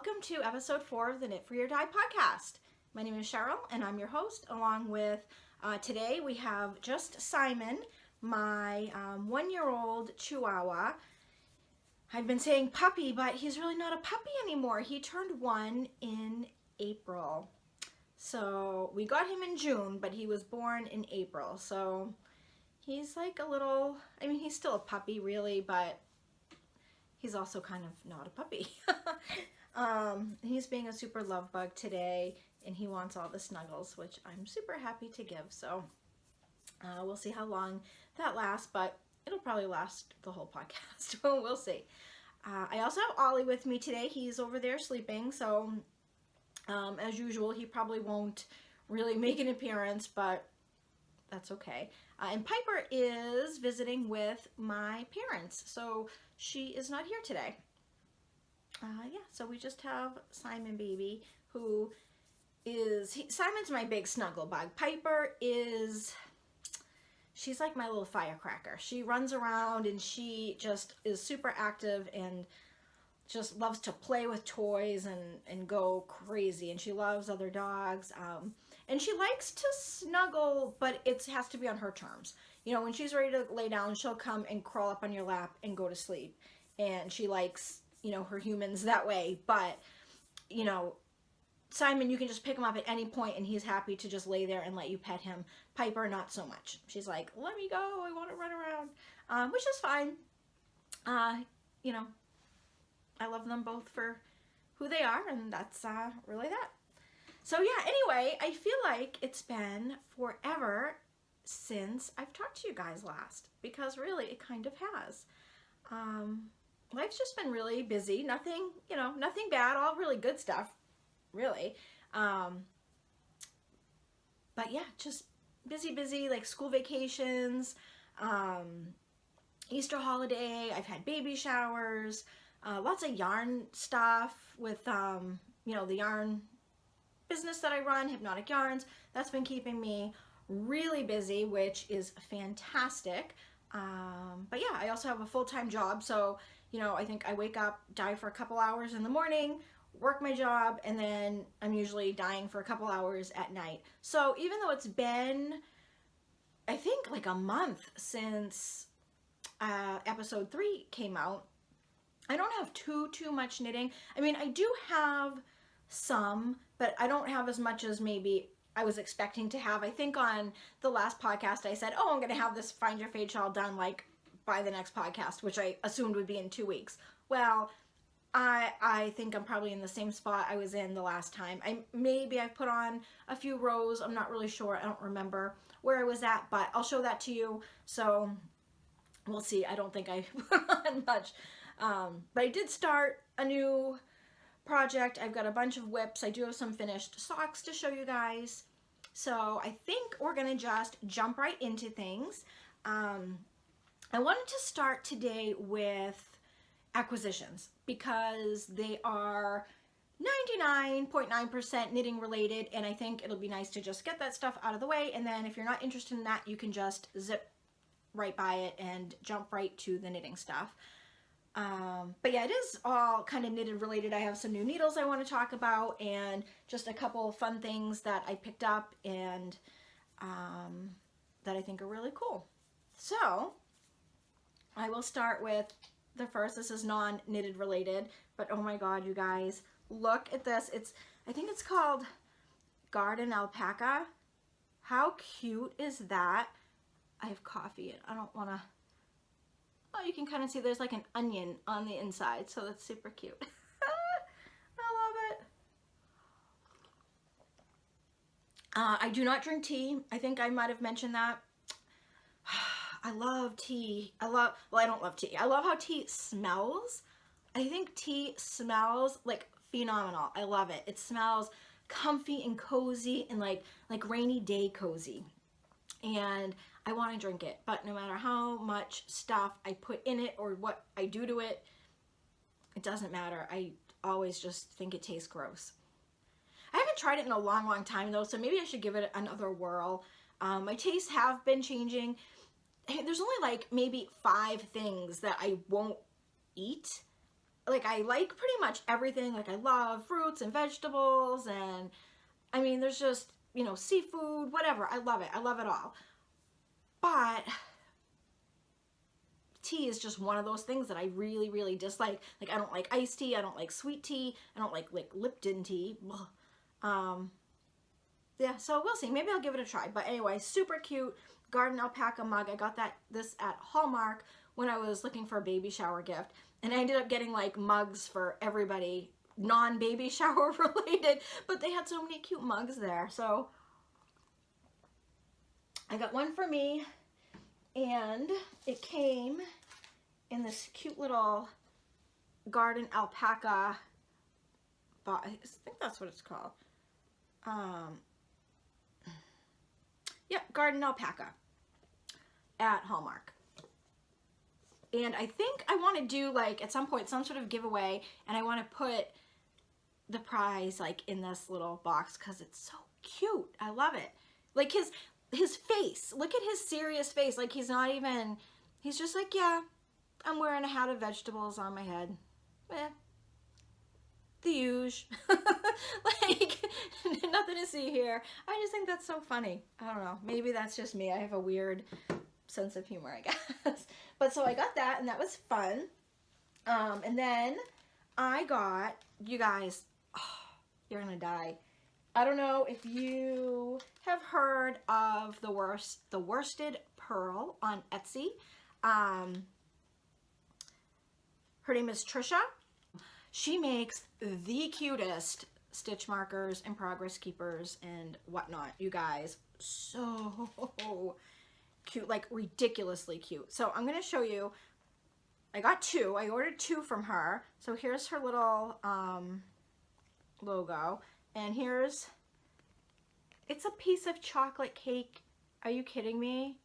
welcome to episode 4 of the Knit for Your Die podcast. My name is Cheryl and I'm your host, along with today we have just Simon, my 1-year-old Chihuahua. I've been saying puppy, but he's really not a puppy anymore. He turned 1 in April. So we got him in June, but he was born in April. So he's like a little, I mean, he's still a puppy really, but he's also kind of not a puppy. He's being a super love bug today, and he wants all the snuggles, which I'm super happy to give. So we'll see how long that lasts, but it'll probably last the whole podcast. We'll see. I also have Ollie with me today. He's over there sleeping, so as usual, he probably won't really make an appearance, but that's okay. And Piper is visiting with my parents, so she is not here today. Yeah, so we just have Simon baby, who is, Simon's my big snuggle bug. Piper is, she's like my little firecracker. She runs around and she just is super active and just loves to play with toys and go crazy, and she loves other dogs. And she likes to snuggle, but it has to be on her terms. You know, when she's ready to lay down, she'll come and crawl up on your lap and go to sleep. And she likes, you know, her humans that way. But, you know, Simon, you can just pick him up at any point and he's happy to just lay there and let you pet him. Piper, not so much. She's like, let me go, I want to run around, which is fine. You know, I love them both for who they are, and that's really that. So yeah, anyway, I feel like it's been forever since I've talked to you guys last, because really it kind of has. Life's just been really busy. Nothing, you know, nothing bad, all really good stuff, really. But yeah, just busy, like school vacations, Easter holiday, I've had baby showers, lots of yarn stuff with, you know, the yarn business that I run, Hypnotic Yarns. That's been keeping me really busy, which is fantastic. But yeah, I also have a full-time job, so you know, I think I wake up, die for a couple hours in the morning, work my job, and then I'm usually dying for a couple hours at night. So even though it's been, I think, like a month since episode 3 came out, I don't have too much knitting. I mean, I do have some, but I don't have as much as maybe I was expecting to have. I think on the last podcast I said, oh, I'm going to have this Find Your Fade shawl done like by the next podcast, which I assumed would be in 2 weeks. Well, I think I'm probably in the same spot I was in the last time. Maybe I've put on a few rows. I'm not really sure. I don't remember where I was at, but I'll show that to you. So we'll see. I don't think I put on much. But I did start a new project. I've got a bunch of whips. I do have some finished socks to show you guys. So I think we're going to just jump right into things. I wanted to start today with acquisitions because they are 99.9% knitting related, and I think it'll be nice to just get that stuff out of the way, and then if you're not interested in that, you can just zip right by it and jump right to the knitting stuff. But yeah, it is all kind of knitted related. I have some new needles I want to talk about, and just a couple fun things that I picked up and that I think are really cool. So I will start with the first. This is non-knitted related, but oh my god, you guys, look at this. I think it's called Garden Alpaca. How cute is that? I have coffee. I don't want to, oh, you can kind of see there's like an onion on the inside, so that's super cute. I love it. I do not drink tea. I think I might have mentioned that. I love tea. Well, I don't love tea. I love how tea smells. I think tea smells like phenomenal. I love it. It smells comfy and cozy and like rainy day cozy. And I want to drink it, but no matter how much stuff I put in it or what I do to it, it doesn't matter. I always just think it tastes gross. I haven't tried it in a long time though, so maybe I should give it another whirl. My tastes have been changing. There's only like maybe 5 things that I won't eat. like I like pretty much everything. Like I love fruits and vegetables, and I mean there's just, you know, seafood, whatever. I love it. I love it all. But tea is just one of those things that I really, really dislike. Like I don't like iced tea. I don't like sweet tea. I don't like Lipton tea. Yeah, so we'll see. Maybe I'll give it a try. But anyway, super cute garden alpaca mug. I got this at Hallmark when I was looking for a baby shower gift. And I ended up getting like mugs for everybody, non-baby shower related. But they had so many cute mugs there. So I got one for me. And it came in this cute little garden alpaca box. I think that's what it's called. Yeah, garden alpaca at Hallmark. And I think I want to do like at some point some sort of giveaway, and I want to put the prize like in this little box because it's so cute. I love it. Like his face. Look at his serious face. Like he's not even, he's just like, yeah, I'm wearing a hat of vegetables on my head. The huge. Like nothing to see here. I just think that's so funny. I don't know. Maybe that's just me. I have a weird sense of humor, I guess. But so I got that, and that was fun. And then I got, you guys, oh, you're gonna die. I don't know if you have heard of the Worsted Pearl on Etsy. Her name is Trisha. She makes the cutest stitch markers and progress keepers and whatnot, you guys. So cute, like ridiculously cute. So I'm gonna show you. I got two. I ordered two from her. So here's her little logo, and here's, it's a piece of chocolate cake. Are you kidding me?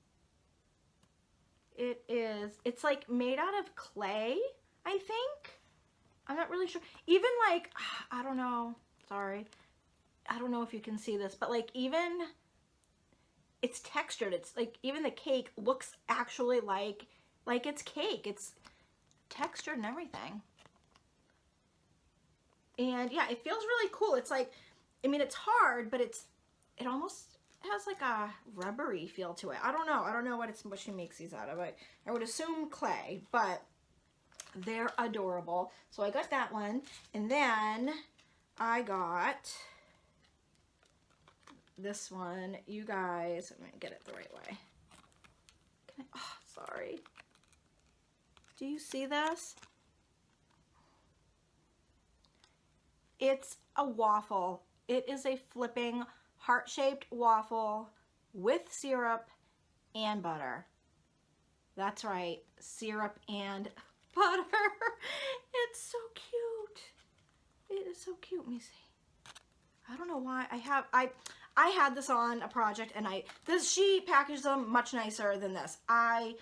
It is. It's like made out of clay, I think. I'm not really sure. Even like, I don't know. Sorry. I don't know if you can see this, but like even it's textured. It's like even the cake looks actually like it's cake. It's textured and everything. And yeah, it feels really cool. It's like, I mean, it's hard, but it almost has like a rubbery feel to it. I don't know. I don't know what she makes these out of. I would assume clay, but they're adorable. So I got that one, and then I got this one. You guys, I'm gonna get it the right way. Oh, sorry. Do you see this? It's a waffle. It is a flipping heart-shaped waffle with syrup and butter. That's right, syrup and butter. It's so cute. It is so cute. Let me see. I don't know why I had this on a project, and she packaged them much nicer than this. I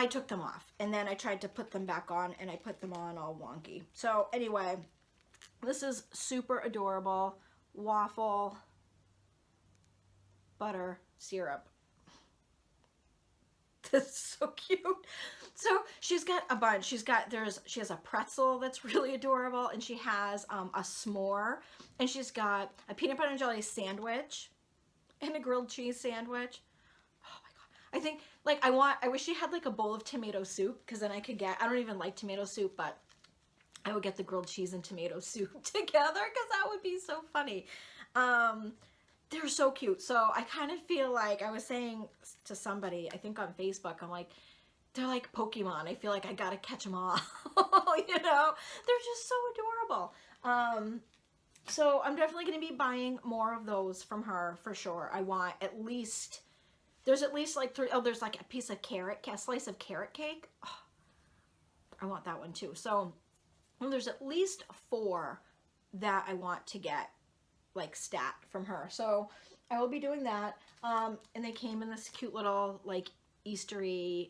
took them off, and then I tried to put them back on, and I put them on all wonky. So anyway, this is super adorable. Waffle, butter, syrup. This is so cute. So she's got a bunch. She has a pretzel that's really adorable, and she has a s'more, and she's got a peanut butter and jelly sandwich and a grilled cheese sandwich. Oh my God. I think, like, I wish she had like a bowl of tomato soup, because then I don't even like tomato soup, but I would get the grilled cheese and tomato soup together, because that would be so funny. They're so cute. So I kind of feel like, I was saying to somebody, I think on Facebook, I'm like, they're like Pokemon. I feel like I gotta catch them all. You know, they're just so adorable. So I'm definitely gonna be buying more of those from her for sure. I want at least, there's at least like 3. Oh, there's like a piece of a slice of carrot cake. Oh, I want that one too. So well, there's at least 4 that I want to get like stat from her. So I will be doing that. And they came in this cute little like Eastery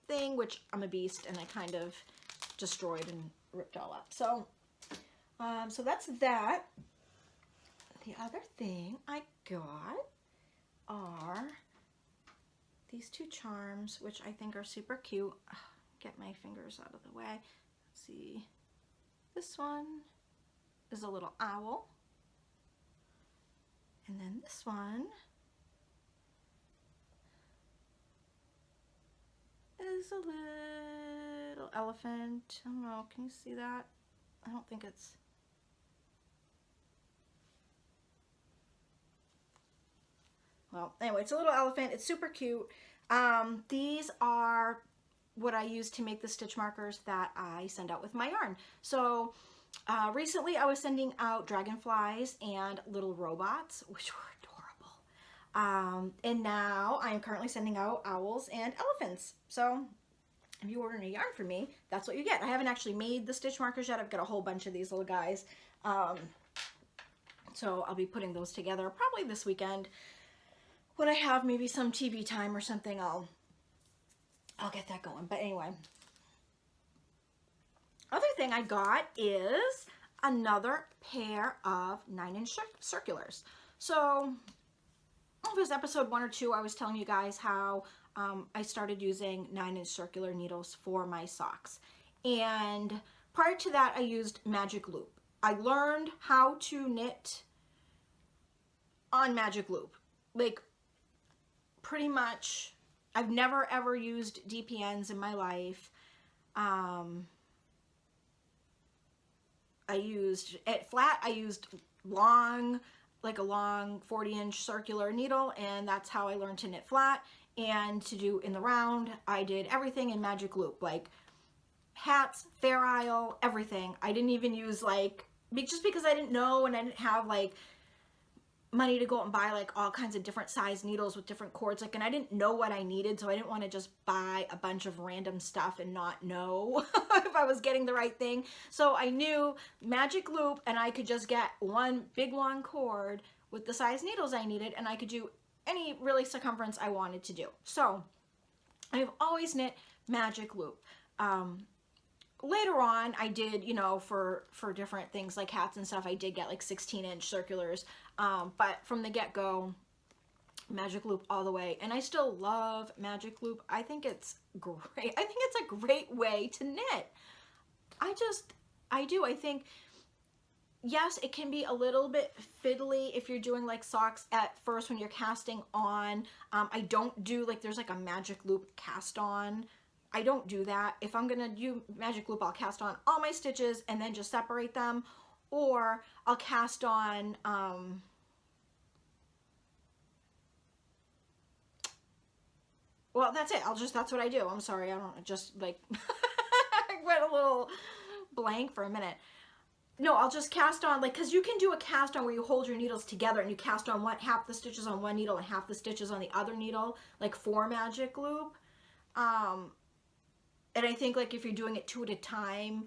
thing, which I'm a beast, and I kind of destroyed and ripped all up. So so that's that. The other thing I got are these 2 charms, which I think are super cute. Get my fingers out of the way. see, this one is a little owl. And then this one is a little elephant. I don't know, can you see that? I don't think it's... Well, anyway, it's a little elephant. It's super cute. These are what I use to make the stitch markers that I send out with my yarn. So recently I was sending out dragonflies and little robots, which were adorable. And now I am currently sending out owls and elephants. So if you order a yarn from me, that's what you get. I haven't actually made the stitch markers yet. I've got a whole bunch of these little guys. So I'll be putting those together probably this weekend. When I have maybe some TV time or something, I'll get that going. But anyway, other thing I got is another pair of 9-inch circulars. So it was episode 1 or 2, I was telling you guys how I started using 9-inch circular needles for my socks. And prior to that, I used Magic Loop. I learned how to knit on Magic Loop. Like, pretty much, I've never ever used DPNs in my life. I used, at flat, I used long, like a long 40-inch circular needle, and that's how I learned to knit flat. And to do in the round, I did everything in Magic Loop, like hats, Fair Isle, everything. I didn't even use like, just because I didn't know and I didn't have like money to go out and buy like all kinds of different size needles with different cords, like, and I didn't know what I needed, so I didn't want to just buy a bunch of random stuff and not know if I was getting the right thing. So I knew Magic Loop, and I could just get one big long cord with the size needles I needed, and I could do any really circumference I wanted to do. So I've always knit Magic Loop. Later on, I did, you know, for different things like hats and stuff, I did get like 16-inch circulars. But from the get-go, Magic Loop all the way. And I still love Magic Loop. I think it's great. I think it's a great way to knit. I do. I think, yes, it can be a little bit fiddly if you're doing like socks at first when you're casting on. I don't do like, there's like a Magic Loop cast on. I don't do that. If I'm gonna do Magic Loop, I'll cast on all my stitches and then just separate them, or I'll cast on well, that's it. That's what I do. I'm sorry, I don't just like I went a little blank for a minute. No, I'll just cast on, like, because you can do a cast on where you hold your needles together and you cast on half the stitches on one needle and half the stitches on the other needle, like for Magic Loop. And I think like if you're doing it 2 at a time,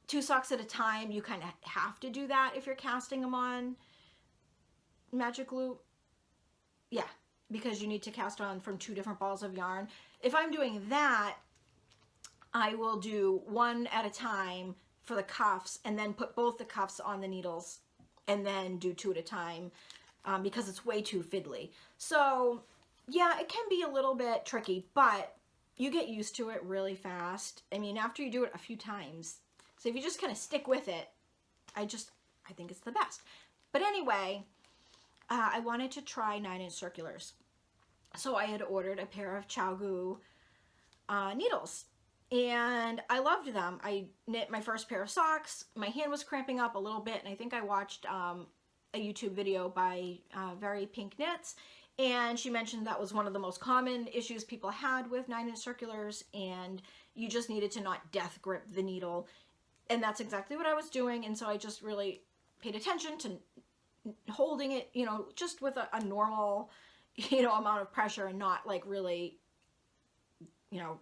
2 socks at a time, you kind of have to do that if you're casting them on Magic Loop. Yeah, because you need to cast on from 2 different balls of yarn. If I'm doing that, I will do 1 at a time for the cuffs and then put both the cuffs on the needles and then do 2 at a time because it's way too fiddly. So yeah, it can be a little bit tricky, but you get used to it really fast. I mean, after you do it a few times. So if you just kind of stick with it, I think it's the best. But anyway, I wanted to try 9-inch circulars. So I had ordered a pair of ChowGoo needles. And I loved them. I knit my first pair of socks. My hand was cramping up a little bit, and I think I watched a YouTube video by Very Pink Knits. And she mentioned that was one of the most common issues people had with 9-inch circulars, and you just needed to not death grip the needle. And that's exactly what I was doing, and so I just really paid attention to holding it, you know, just with a normal, you know, amount of pressure and not like really, you know,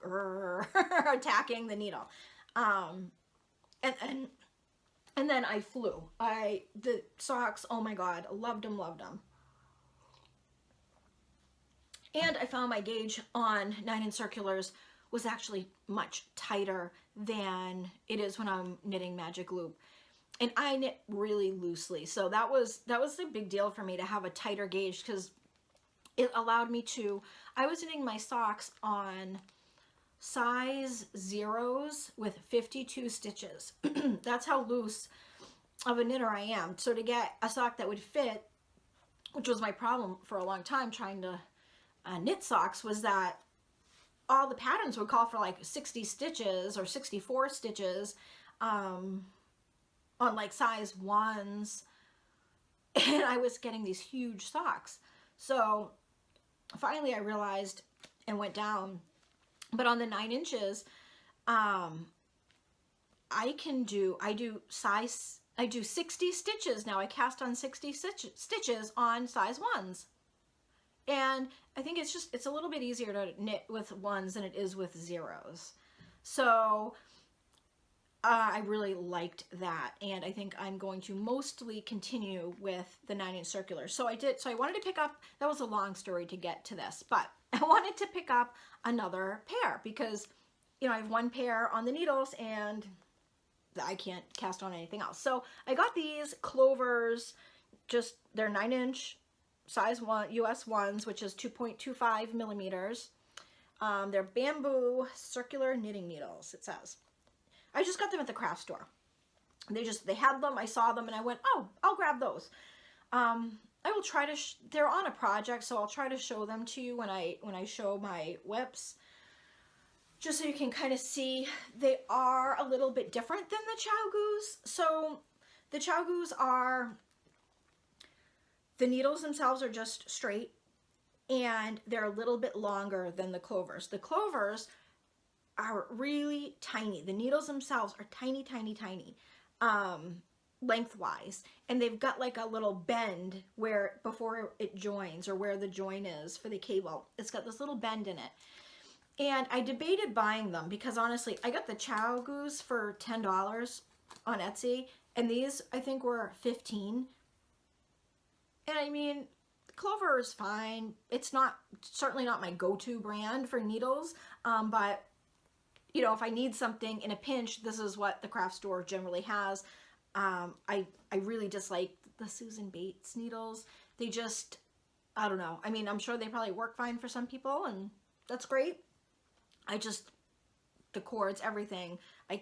attacking the needle. And then I flew. The socks, oh my God, loved them, loved them. And I found my gauge on 9-inch circulars was actually much tighter than it is when I'm knitting Magic Loop. And I knit really loosely. So that was a big deal for me to have a tighter gauge, because it allowed me to, I was knitting my socks on size zeros with 52 stitches. That's how loose of a knitter I am. So to get a sock that would fit, which was my problem for a long time trying to knit socks, was that all the patterns would call for like 60 stitches or 64 stitches on like size ones, and I was getting these huge socks. So finally I realized and went down, but on the 9 inches, I do 60 stitches now. I cast on 60 stitches on size ones. And I think it's a little bit easier to knit with ones than it is with zeros. So I really liked that. And I think I'm going to mostly continue with the 9-inch circulars. So I wanted to pick up, that was a long story to get to this, but I wanted to pick up another pair because, you know, I have one pair on the needles and I can't cast on anything else. So I got these Clovers, just they're 9-inch size one US ones, which is 2.25 millimeters. They're bamboo circular knitting needles, it says. I just got them at the craft store. They had them, I saw them, and I went, oh, I'll grab those. I will try to, they're on a project, so I'll try to show them to you when I show my whips, just so you can kind of see. They are a little bit different than the Chow-Goos. So the Chow-Goos are, the needles themselves are just straight, and they're a little bit longer than the Clovers. The Clovers are really tiny. The needles themselves are tiny, tiny, tiny, lengthwise, and they've got like a little bend where, before it joins, or where the join is for the cable, it's got this little bend in it. And I debated buying them because honestly, I got the Chow-Goos for $10 on Etsy, and these I think were $15. And I mean, Clover is fine. It's certainly not my go-to brand for needles, but you know, if I need something in a pinch, this is what the craft store generally has. I really dislike the Susan Bates needles. They just, I don't know. I mean, I'm sure they probably work fine for some people, and that's great. The cords, everything, I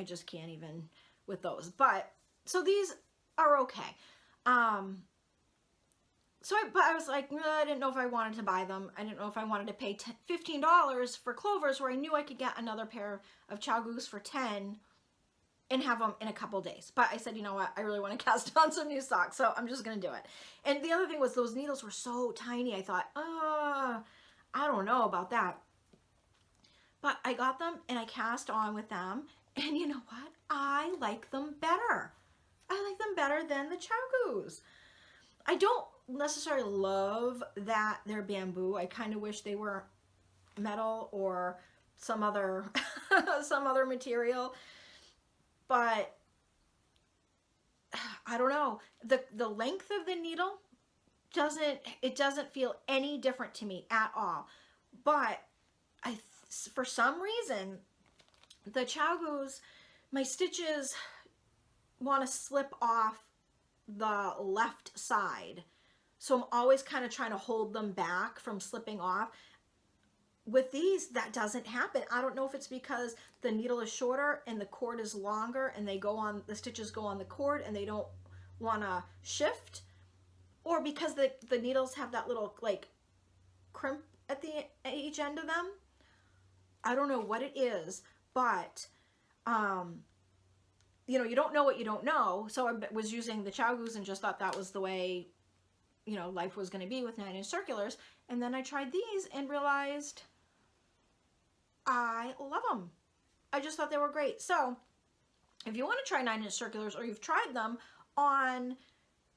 just can't even with those. But, so these are okay. But I was like, I didn't know if I wanted to buy them. I didn't know if I wanted to pay $15 for Clovers, where I knew I could get another pair of Chow-Goos for $10 and have them in a couple days. But I said, you know what, I really want to cast on some new socks, so I'm just going to do it. And the other thing was, those needles were so tiny. I thought, I don't know about that. But I got them and I cast on with them, and you know what? I like them better. I like them better than the Chow-Goos. I don't necessarily love that they're bamboo. I kind of wish they were metal or some other some other material. But I don't know. The length of the needle doesn't feel any different to me at all. But for some reason, the Chow-Goos, my stitches want to slip off the left side. So I'm always kind of trying to hold them back from slipping off. With these, that doesn't happen. I don't know if it's because the needle is shorter and the cord is longer, and the stitches go on the cord and they don't want to shift, or because the needles have that little like crimp at each end of them. I don't know what it is, but you know, you don't know what you don't know. So I was using the Chow-Goos and just thought that was the way, you know, life was going to be with 9-inch circulars. And then I tried these and realized I love them. I just thought they were great. So if you want to try 9-inch circulars, or you've tried them on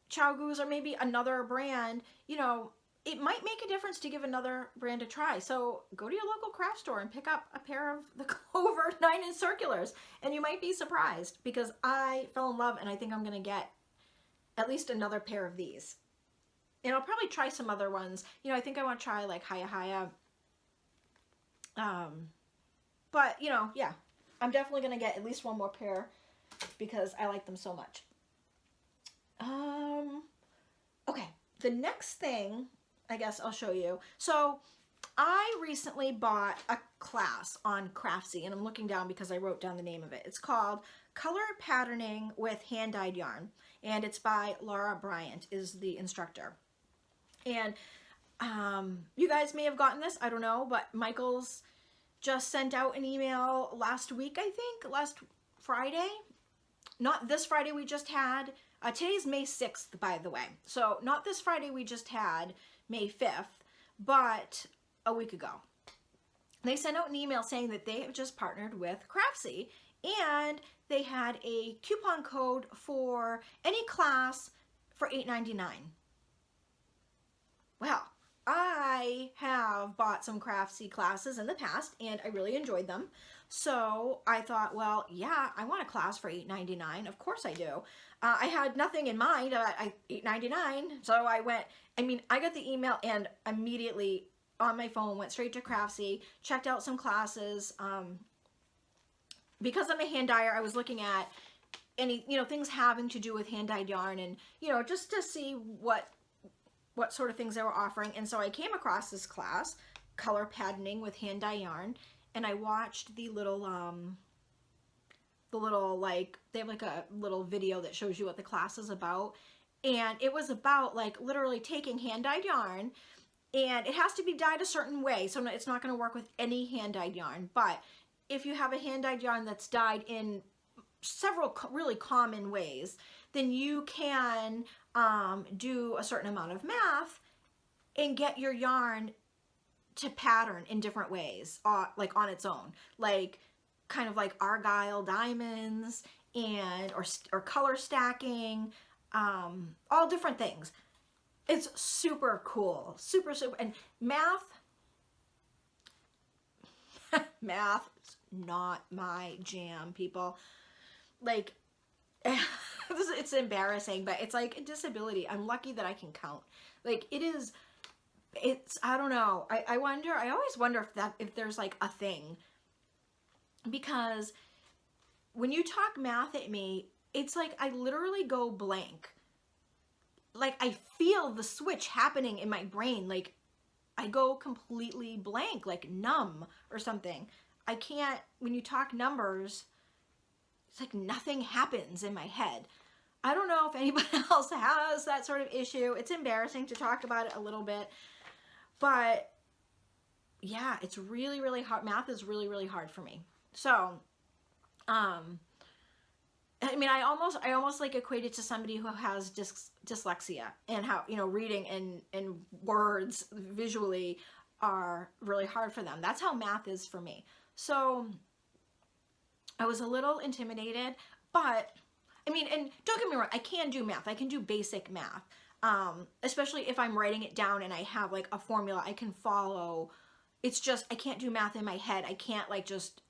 Chow-Goos or maybe another brand, you know, it might make a difference to give another brand a try. So go to your local craft store and pick up a pair of the Clover 9-inch circulars, and you might be surprised, because I fell in love, and I think I'm going to get at least another pair of these. And I'll probably try some other ones. You know, I think I want to try like Haya. But, you know, yeah, I'm definitely going to get at least one more pair because I like them so much. Okay, the next thing I guess I'll show you. So I recently bought a class on Crafty, and I'm looking down because I wrote down the name of it. It's called Color Patterning with Hand-Dyed Yarn, and it's by Laura Bryant is the instructor. And you guys may have gotten this, I don't know, but Michael's just sent out an email last week, I think, last Friday. Not this Friday we just had. Today's May 6th, by the way. So not this Friday we just had, May 5th, but a week ago. They sent out an email saying that they have just partnered with Crafty, and they had a coupon code for any class for $8.99. Well, I have bought some Crafty classes in the past, and I really enjoyed them. So I thought, well, yeah, I want a class for $8.99. Of course I do. I had nothing in mind about $8.99, so I went, I got the email and immediately on my phone went straight to Crafty, checked out some classes. Because I'm a hand dyer, I was looking at any, things having to do with hand-dyed yarn and, just to see what sort of things they were offering. And so I came across this class, Color Patterning with Hand-Dyed Yarn, and I watched the little, like, they have like a little video that shows you what the class is about. And it was about like literally taking hand-dyed yarn, and it has to be dyed a certain way. So it's not going to work with any hand-dyed yarn. But if you have a hand-dyed yarn that's dyed in several really common ways, then you can do a certain amount of math and get your yarn to pattern in different ways, like on its own, like kind of like argyle diamonds and or color stacking, all different things. It's super cool, super, and math is not my jam, people. Like, it's embarrassing, but it's like a disability. I'm lucky that I can count. Like, I don't know. I always wonder if there's like a thing, because when you talk math at me, it's like I literally go blank. Like, I feel the switch happening in my brain. Like, I go completely blank, like numb or something. I can't, when you talk numbers, it's like nothing happens in my head. I don't know if anybody else has that sort of issue. It's embarrassing to talk about it a little bit, but yeah, it's really, really hard. Math is really, really hard for me. So, I almost like equate it to somebody who has dyslexia, and how, reading and words visually are really hard for them. That's how math is for me. So I was a little intimidated, but and don't get me wrong, I can do math. I can do basic math, especially if I'm writing it down and I have like a formula I can follow. It's just, I can't do math in my head. I can't like just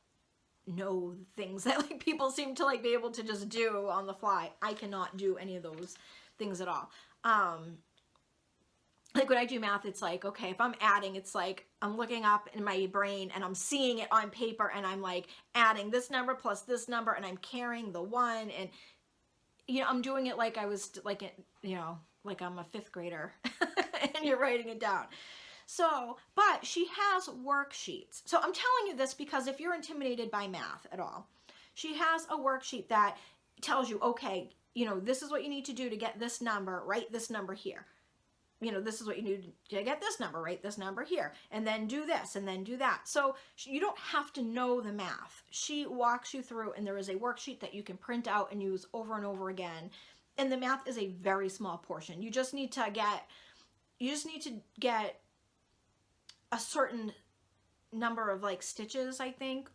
know things that like people seem to like be able to just do on the fly. I cannot do any of those things at all. Like when I do math, it's like, okay, if I'm adding, it's like I'm looking up in my brain and I'm seeing it on paper, and I'm like adding this number plus this number, and I'm carrying the one, and I'm doing it like I was like, like I'm a fifth grader and you're writing it down. So, but she has worksheets. So I'm telling you this because if you're intimidated by math at all, she has a worksheet that tells you, okay, this is what you need to do to get this number, write this number here. This is what you need to get this number, write this number here, and then do this, and then do that. So you don't have to know the math. She walks you through, and there is a worksheet that you can print out and use over and over again. And the math is a very small portion. You just need to get a certain number of like stitches, I think.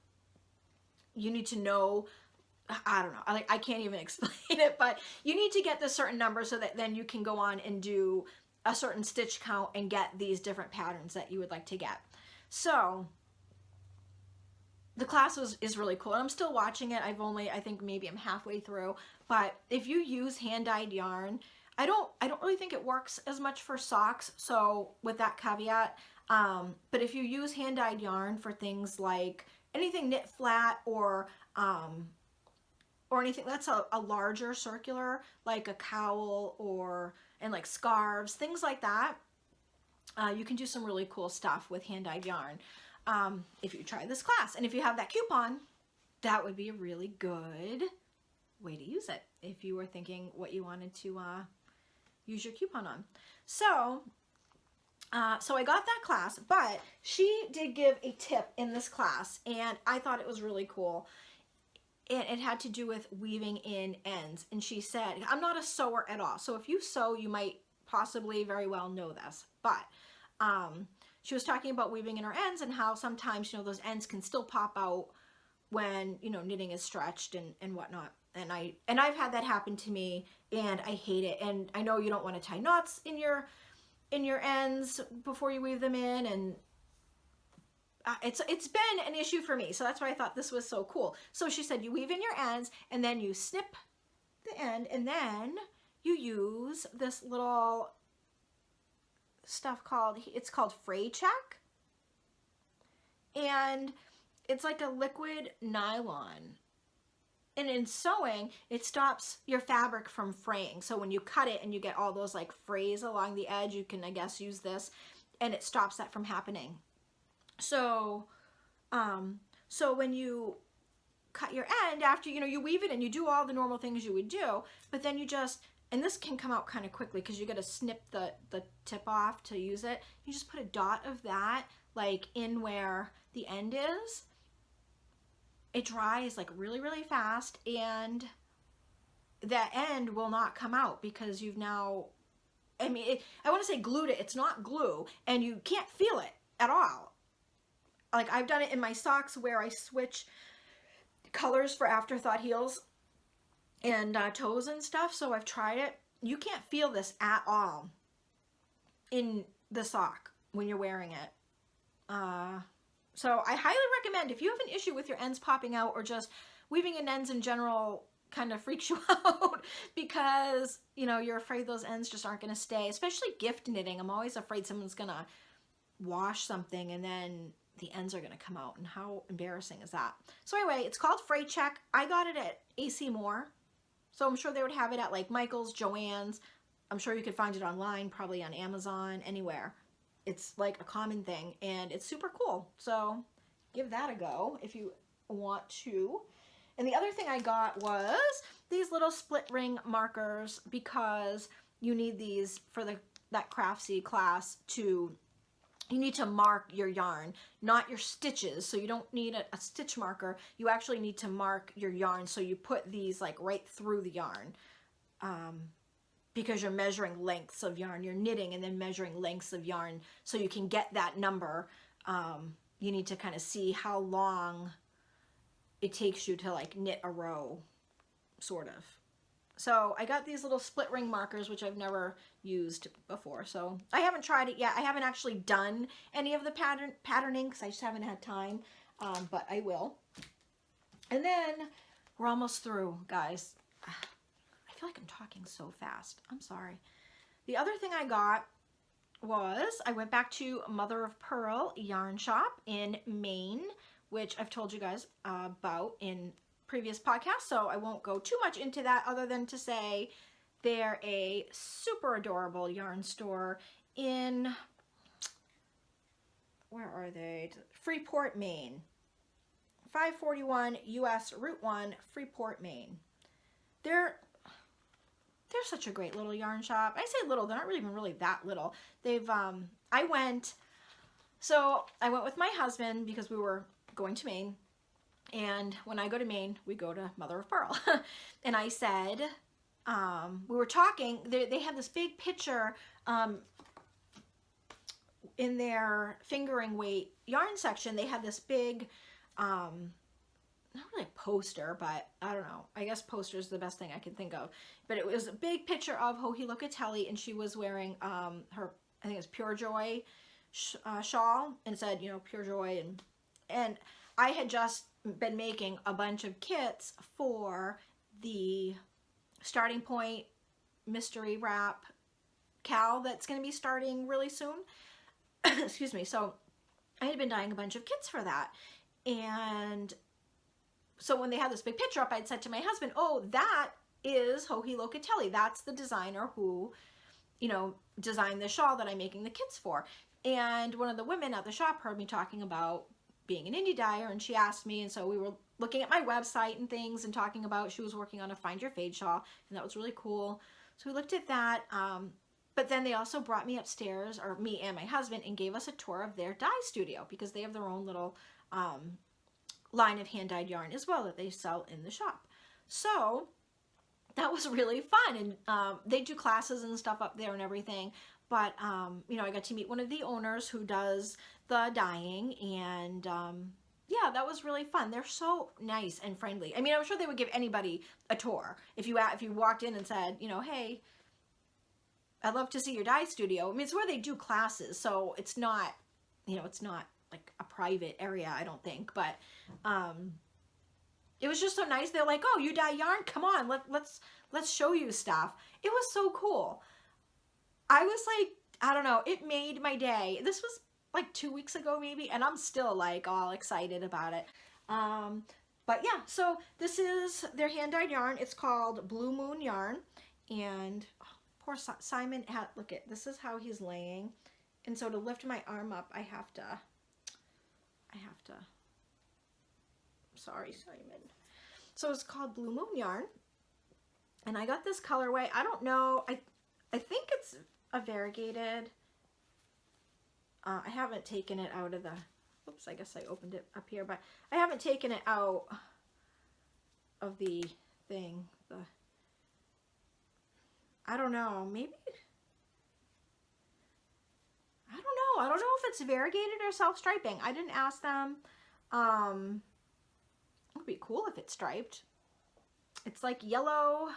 You need to know, I don't know, I can't even explain it, but you need to get this certain number so that then you can go on and do a certain stitch count and get these different patterns that you would like to get. So the class is really cool, and I'm still watching it. I think maybe I'm halfway through, but if you use hand-dyed yarn, I don't really think it works as much for socks, so with that caveat, but if you use hand-dyed yarn for things like anything knit flat or anything that's a larger circular, like a cowl and like scarves, things like that, you can do some really cool stuff with hand-dyed yarn if you try this class. And if you have that coupon, that would be a really good way to use it if you were thinking what you wanted to use your coupon on. So I got that class, but she did give a tip in this class, and I thought it was really cool. It had to do with weaving in ends. And she said, I'm not a sewer at all. So if you sew, you might possibly very well know this. But she was talking about weaving in her ends and how sometimes, you know, those ends can still pop out when, you know, knitting is stretched and whatnot. And I've had that happen to me, and I hate it. And I know you don't want to tie knots in your ends before you weave them in, and it's been an issue for me. So that's why I thought this was so cool. So she said you weave in your ends, and then you snip the end, and then you use this little stuff called fray check, and it's like a liquid nylon. And in sewing, it stops your fabric from fraying. So when you cut it and you get all those like frays along the edge, you can, I guess, use this, and it stops that from happening. So, so when you cut your end, after, you know, you weave it and you do all the normal things you would do, but then you just, and this can come out kind of quickly because you got to snip the tip off to use it. You just put a dot of that like in where the end is. It dries like really, really fast, and that end will not come out because you've now, I mean, I want to say glued it. It's not glue, and you can't feel it at all. Like I've done it in my socks where I switch colors for afterthought heels and toes and stuff. So I've tried it. You can't feel this at all in the sock when you're wearing it. So I highly recommend, if you have an issue with your ends popping out, or just weaving in ends in general kind of freaks you out because, you know, you're afraid those ends just aren't going to stay, especially gift knitting. I'm always afraid someone's going to wash something and then the ends are going to come out, and how embarrassing is that? So anyway, it's called Fray Check. I got it at AC Moore, so I'm sure they would have it at like Michael's, Joann's. I'm sure you could find it online, probably on Amazon, anywhere. It's like a common thing, and it's super cool. So give that a go if you want to. And the other thing I got was these little split ring markers, because you need these for that crafty class to, you need to mark your yarn, not your stitches. So you don't need a stitch marker. You actually need to mark your yarn. So you put these like right through the yarn. Because you're measuring lengths of yarn, you're knitting and then measuring lengths of yarn, so you can get that number. You need to kind of see how long it takes you to like knit a row, sort of. So I got these little split ring markers, which I've never used before. So I haven't tried it yet. I haven't actually done any of the patterning because I just haven't had time, but I will. And then we're almost through, guys. I feel like I'm talking so fast. I'm sorry. The other thing I got was, I went back to Mother of Pearl Yarn Shop in Maine, which I've told you guys about in previous podcasts, so I won't go too much into that other than to say they're a super adorable yarn store in, where are they? Freeport, Maine. 541 US Route 1, Freeport, Maine. They're such a great little yarn shop. I say little, they're not even really that little. They've, I went with my husband because we were going to Maine. And when I go to Maine, we go to Mother of Pearl. And I said, we were talking, they had this big picture in their fingering weight yarn section. They had this big, not really a poster, but I don't know. I guess poster is the best thing I can think of. But it was a big picture of Joji Locatelli, and she was wearing her, I think it's Pure Joy shawl, and it said, you know, Pure Joy. And I had just been making a bunch of kits for the Starting Point mystery wrap cal that's going to be starting really soon. Excuse me. So I had been dyeing a bunch of kits for that. And so when they had this big picture up, I'd said to my husband, oh, that is Joji Locatelli. That's the designer who you know, design the shawl that I'm making the kits for. And one of the women at the shop heard me talking about being an indie dyer, and she asked me, and so we were looking at my website and things and talking about, she was working on a Find Your Fade shawl, and that was really cool. So we looked at that, but then they also brought me upstairs, or me and my husband, and gave us a tour of their dye studio, because they have their own little line of hand-dyed yarn as well that they sell in the shop. So that was really fun, and they do classes and stuff up there and everything. But, you know, I got to meet one of the owners who does the dyeing, and yeah, that was really fun. They're so nice and friendly. I mean, I'm sure they would give anybody a tour. If you walked in and said, you know, hey, I'd love to see your dye studio. I mean, it's where they do classes, so it's not, you know, it's not like a private area, I don't think. But it was just so nice. They're like, oh, you dye yarn? Come on, let's show you stuff. It was so cool. I was like, I don't know, it made my day. This was like 2 weeks ago maybe, and I'm still like all excited about it. But yeah, so this is their hand-dyed yarn. It's called Blue Moon yarn, and oh, poor Simon had, look at, this is how he's laying. And so to lift my arm up, I have to, sorry, Simon. So it's called Blue Moon yarn, and I got this colorway. I don't know, I think it's a variegated. I haven't taken it out of the, oops, I guess I opened it up here, but I haven't taken it out of the thing. I don't know, maybe, I don't know if it's variegated or self-striping. I didn't ask them. It would be cool if it's striped. It's like yellow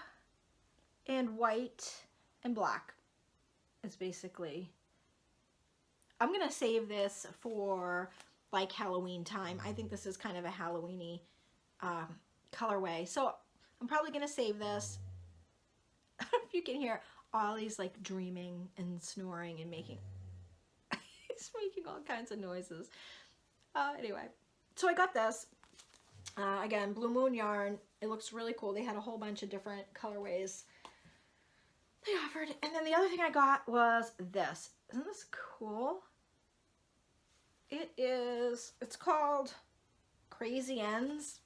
and white and black. It's basically, I'm gonna save this for like Halloween time. I think this is kind of a Halloween-y colorway, so I'm probably gonna save this. I don't know if you can hear Ollie's like dreaming and snoring and making he's making all kinds of noises. Anyway, so I got this again, Blue Moon yarn. It looks really cool. They had a whole bunch of different colorways they offered. And then the other thing I got was this. Isn't this cool? It's called Crazy Ends.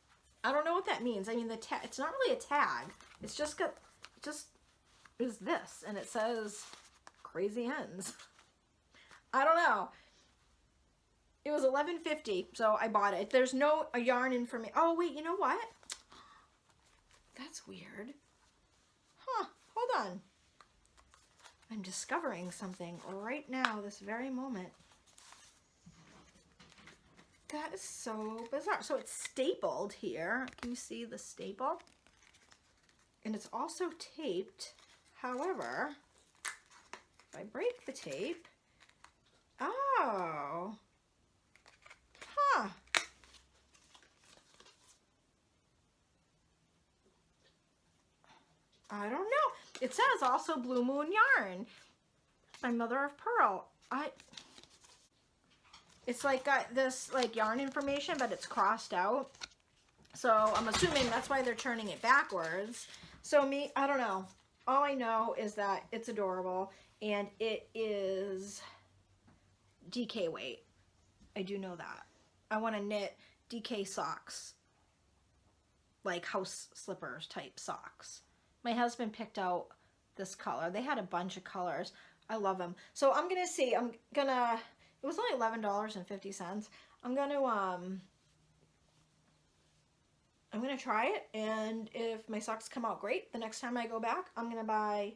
I don't know what that means. I mean, it's not really a tag. It's just is this, and it says Crazy Ends. I don't know. It was $11.50, so I bought it. There's no yarn information. Oh wait, you know what? That's weird. Huh, hold on. I'm discovering something right now, this very moment. That is so bizarre. So it's stapled here. Can you see the staple? And it's also taped. However, if I break the tape, oh, huh. I don't know. It says also Blue Moon yarn by Mother of Pearl. It's like got this like yarn information, but it's crossed out. So I'm assuming that's why they're turning it backwards. So I don't know. All I know is that it's adorable, and it is DK weight. I do know that. I want to knit DK socks, like house slippers type socks. My husband picked out this color. They had a bunch of colors. I love them. So I'm gonna see. It was only $11.50. I'm gonna try it, and if my socks come out great, the next time I go back, I'm gonna buy,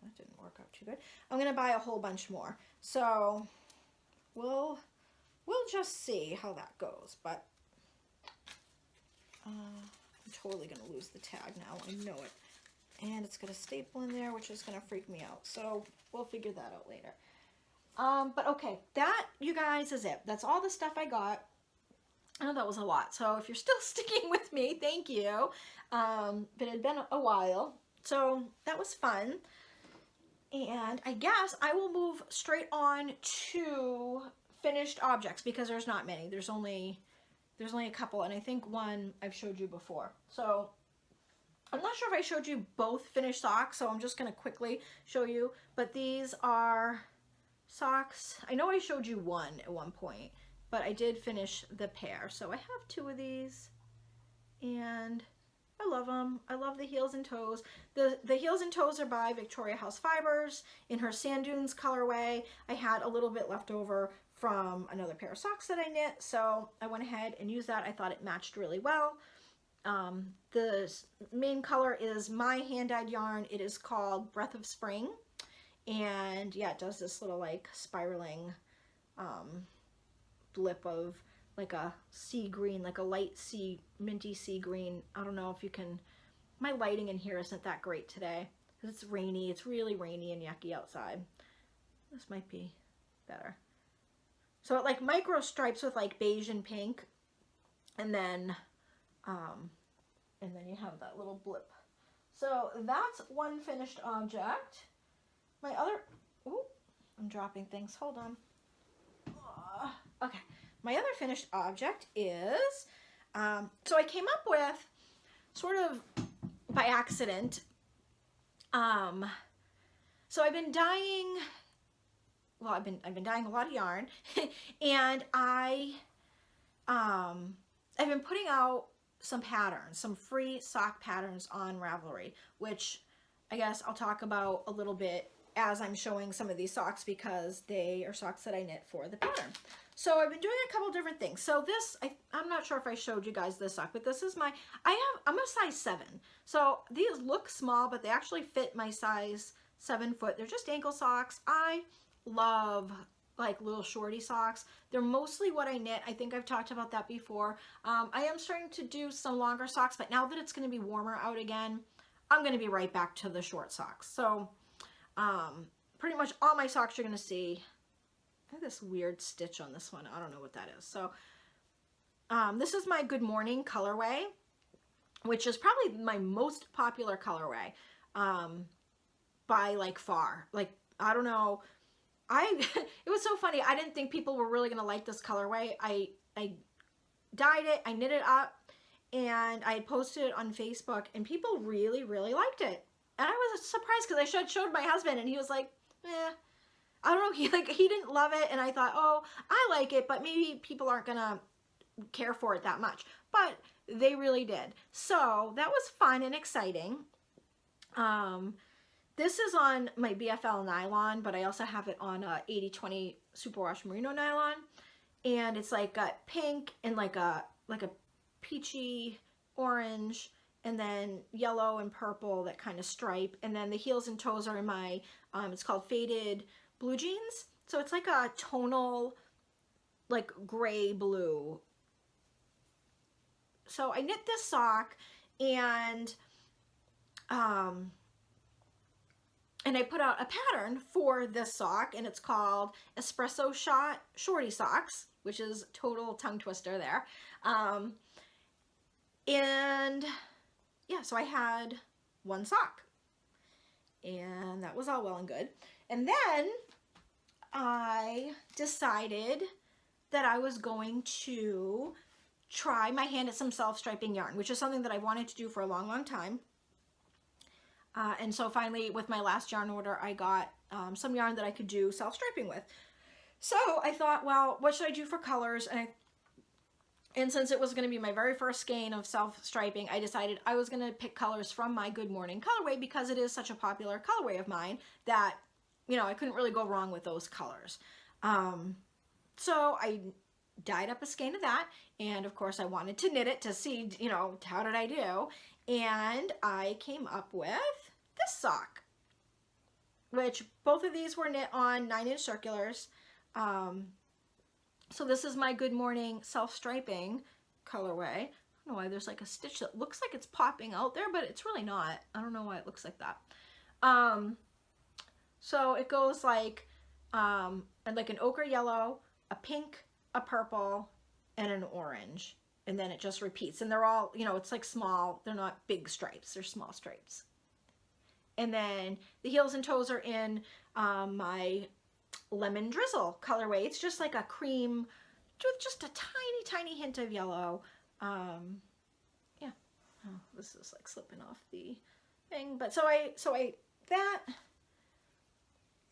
that didn't work out too good. I'm gonna buy a whole bunch more. So we'll just see how that goes, but I'm totally gonna lose the tag now, I know it. And it's got a staple in there, which is gonna freak me out. So we'll figure that out later. But okay, that, you guys, is it. That's all the stuff I got. I know that was a lot, so if you're still sticking with me, thank you. But it had been a while, so that was fun. And I guess I will move straight on to finished objects, because there's not many. There's only a couple, and I think one I've showed you before. So I'm not sure if I showed you both finished socks, so I'm just going to quickly show you. But these are socks. I know I showed you one at one point, but I did finish the pair. So I have two of these, and I love them. I love the heels and toes. The heels and toes are by Victoria House Fibers in her Sand Dunes colorway. I had a little bit left over from another pair of socks that I knit, so I went ahead and used that. I thought it matched really well. The main color is my hand-dyed yarn. It is called Breath of Spring, and yeah, it does this little like spiraling blip of like a sea green, like a light sea, minty sea green. I don't know if you can, my lighting in here isn't that great today because it's rainy. It's really rainy and yucky outside. This might be better. So it like micro stripes with like beige and pink, and then you have that little blip. So that's one finished object. My other, ooh, I'm dropping things, hold on. Okay, my other finished object is, so I came up with, sort of by accident, so I've been dyeing, well, I've been dyeing a lot of yarn, and I've been putting out some patterns, some free sock patterns on Ravelry, which I guess I'll talk about a little bit as I'm showing some of these socks, because they are socks that I knit for the pattern. So I've been doing a couple different things. So this, I'm not sure if I showed you guys this sock, but this is my, I'm a size 7. So these look small, but they actually fit my size 7 foot. They're just ankle socks. I love like little shorty socks. They're mostly what I knit. I think I've talked about that before. I am starting to do some longer socks, but now that it's going to be warmer out again, I'm going to be right back to the short socks. So pretty much all my socks you're going to see. I have this weird stitch on this one. I don't know what that is. So this is my Good Morning colorway, which is probably my most popular colorway by like far. Like, I don't know. It was so funny. I didn't think people were really going to like this colorway. I dyed it, I knit it up, and I posted it on Facebook, and people really, really liked it. And I was surprised because I showed my husband, and he was like, eh, I don't know. He didn't love it, and I thought, oh, I like it, but maybe people aren't going to care for it that much. But they really did. So that was fun and exciting. This is on my BFL nylon, but I also have it on 80/20 superwash merino nylon, and it's like got pink and like a peachy orange, and then yellow and purple, that kind of stripe, and then the heels and toes are in my it's called Faded Blue Jeans. So it's like a tonal, like gray blue. So I knit this sock, and I put out a pattern for this sock, and it's called Espresso Shot Shorty Socks, which is total tongue twister there. And yeah, so I had one sock, and that was all well and good. And then I decided that I was going to try my hand at some self-striping yarn, which is something that I wanted to do for a long, long time. And so finally, with my last yarn order, I got some yarn that I could do self-striping with. So I thought, well, what should I do for colors? And since it was going to be my very first skein of self-striping, I decided I was going to pick colors from my Good Morning colorway, because it is such a popular colorway of mine that, you know, I couldn't really go wrong with those colors. So I dyed up a skein of that, and of course I wanted to knit it to see, you know, how did I do? And I came up with this sock, which both of these were knit on 9-inch circulars. So this is my Good Morning self-striping colorway. I don't know why there's like a stitch that looks like it's popping out there, but it's really not. I don't know why it looks like that. So it goes like an ochre yellow, a pink, a purple, and an orange. And then it just repeats. And they're all, you know, it's like small. They're not big stripes. They're small stripes. And then the heels and toes are in my Lemon Drizzle colorway. It's just like a cream with just a tiny, tiny hint of yellow. Yeah, Oh, this is like slipping off the thing. But so I that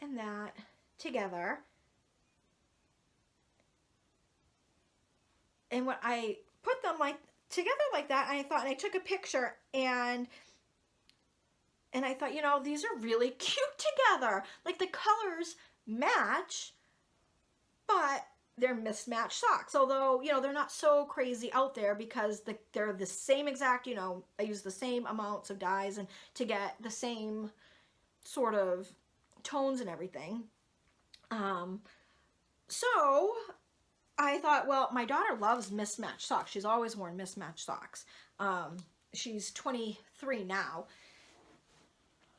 and that together. And when I put them like together like that, I thought, and I took a picture, and I thought, you know, these are really cute together. Like the colors match, but they're mismatched socks. Although, you know, they're not so crazy out there because they're the same exact, you know, I use the same amounts of dyes and to get the same sort of tones and everything. So I thought, well, my daughter loves mismatched socks. She's always worn mismatched socks. She's 23 now,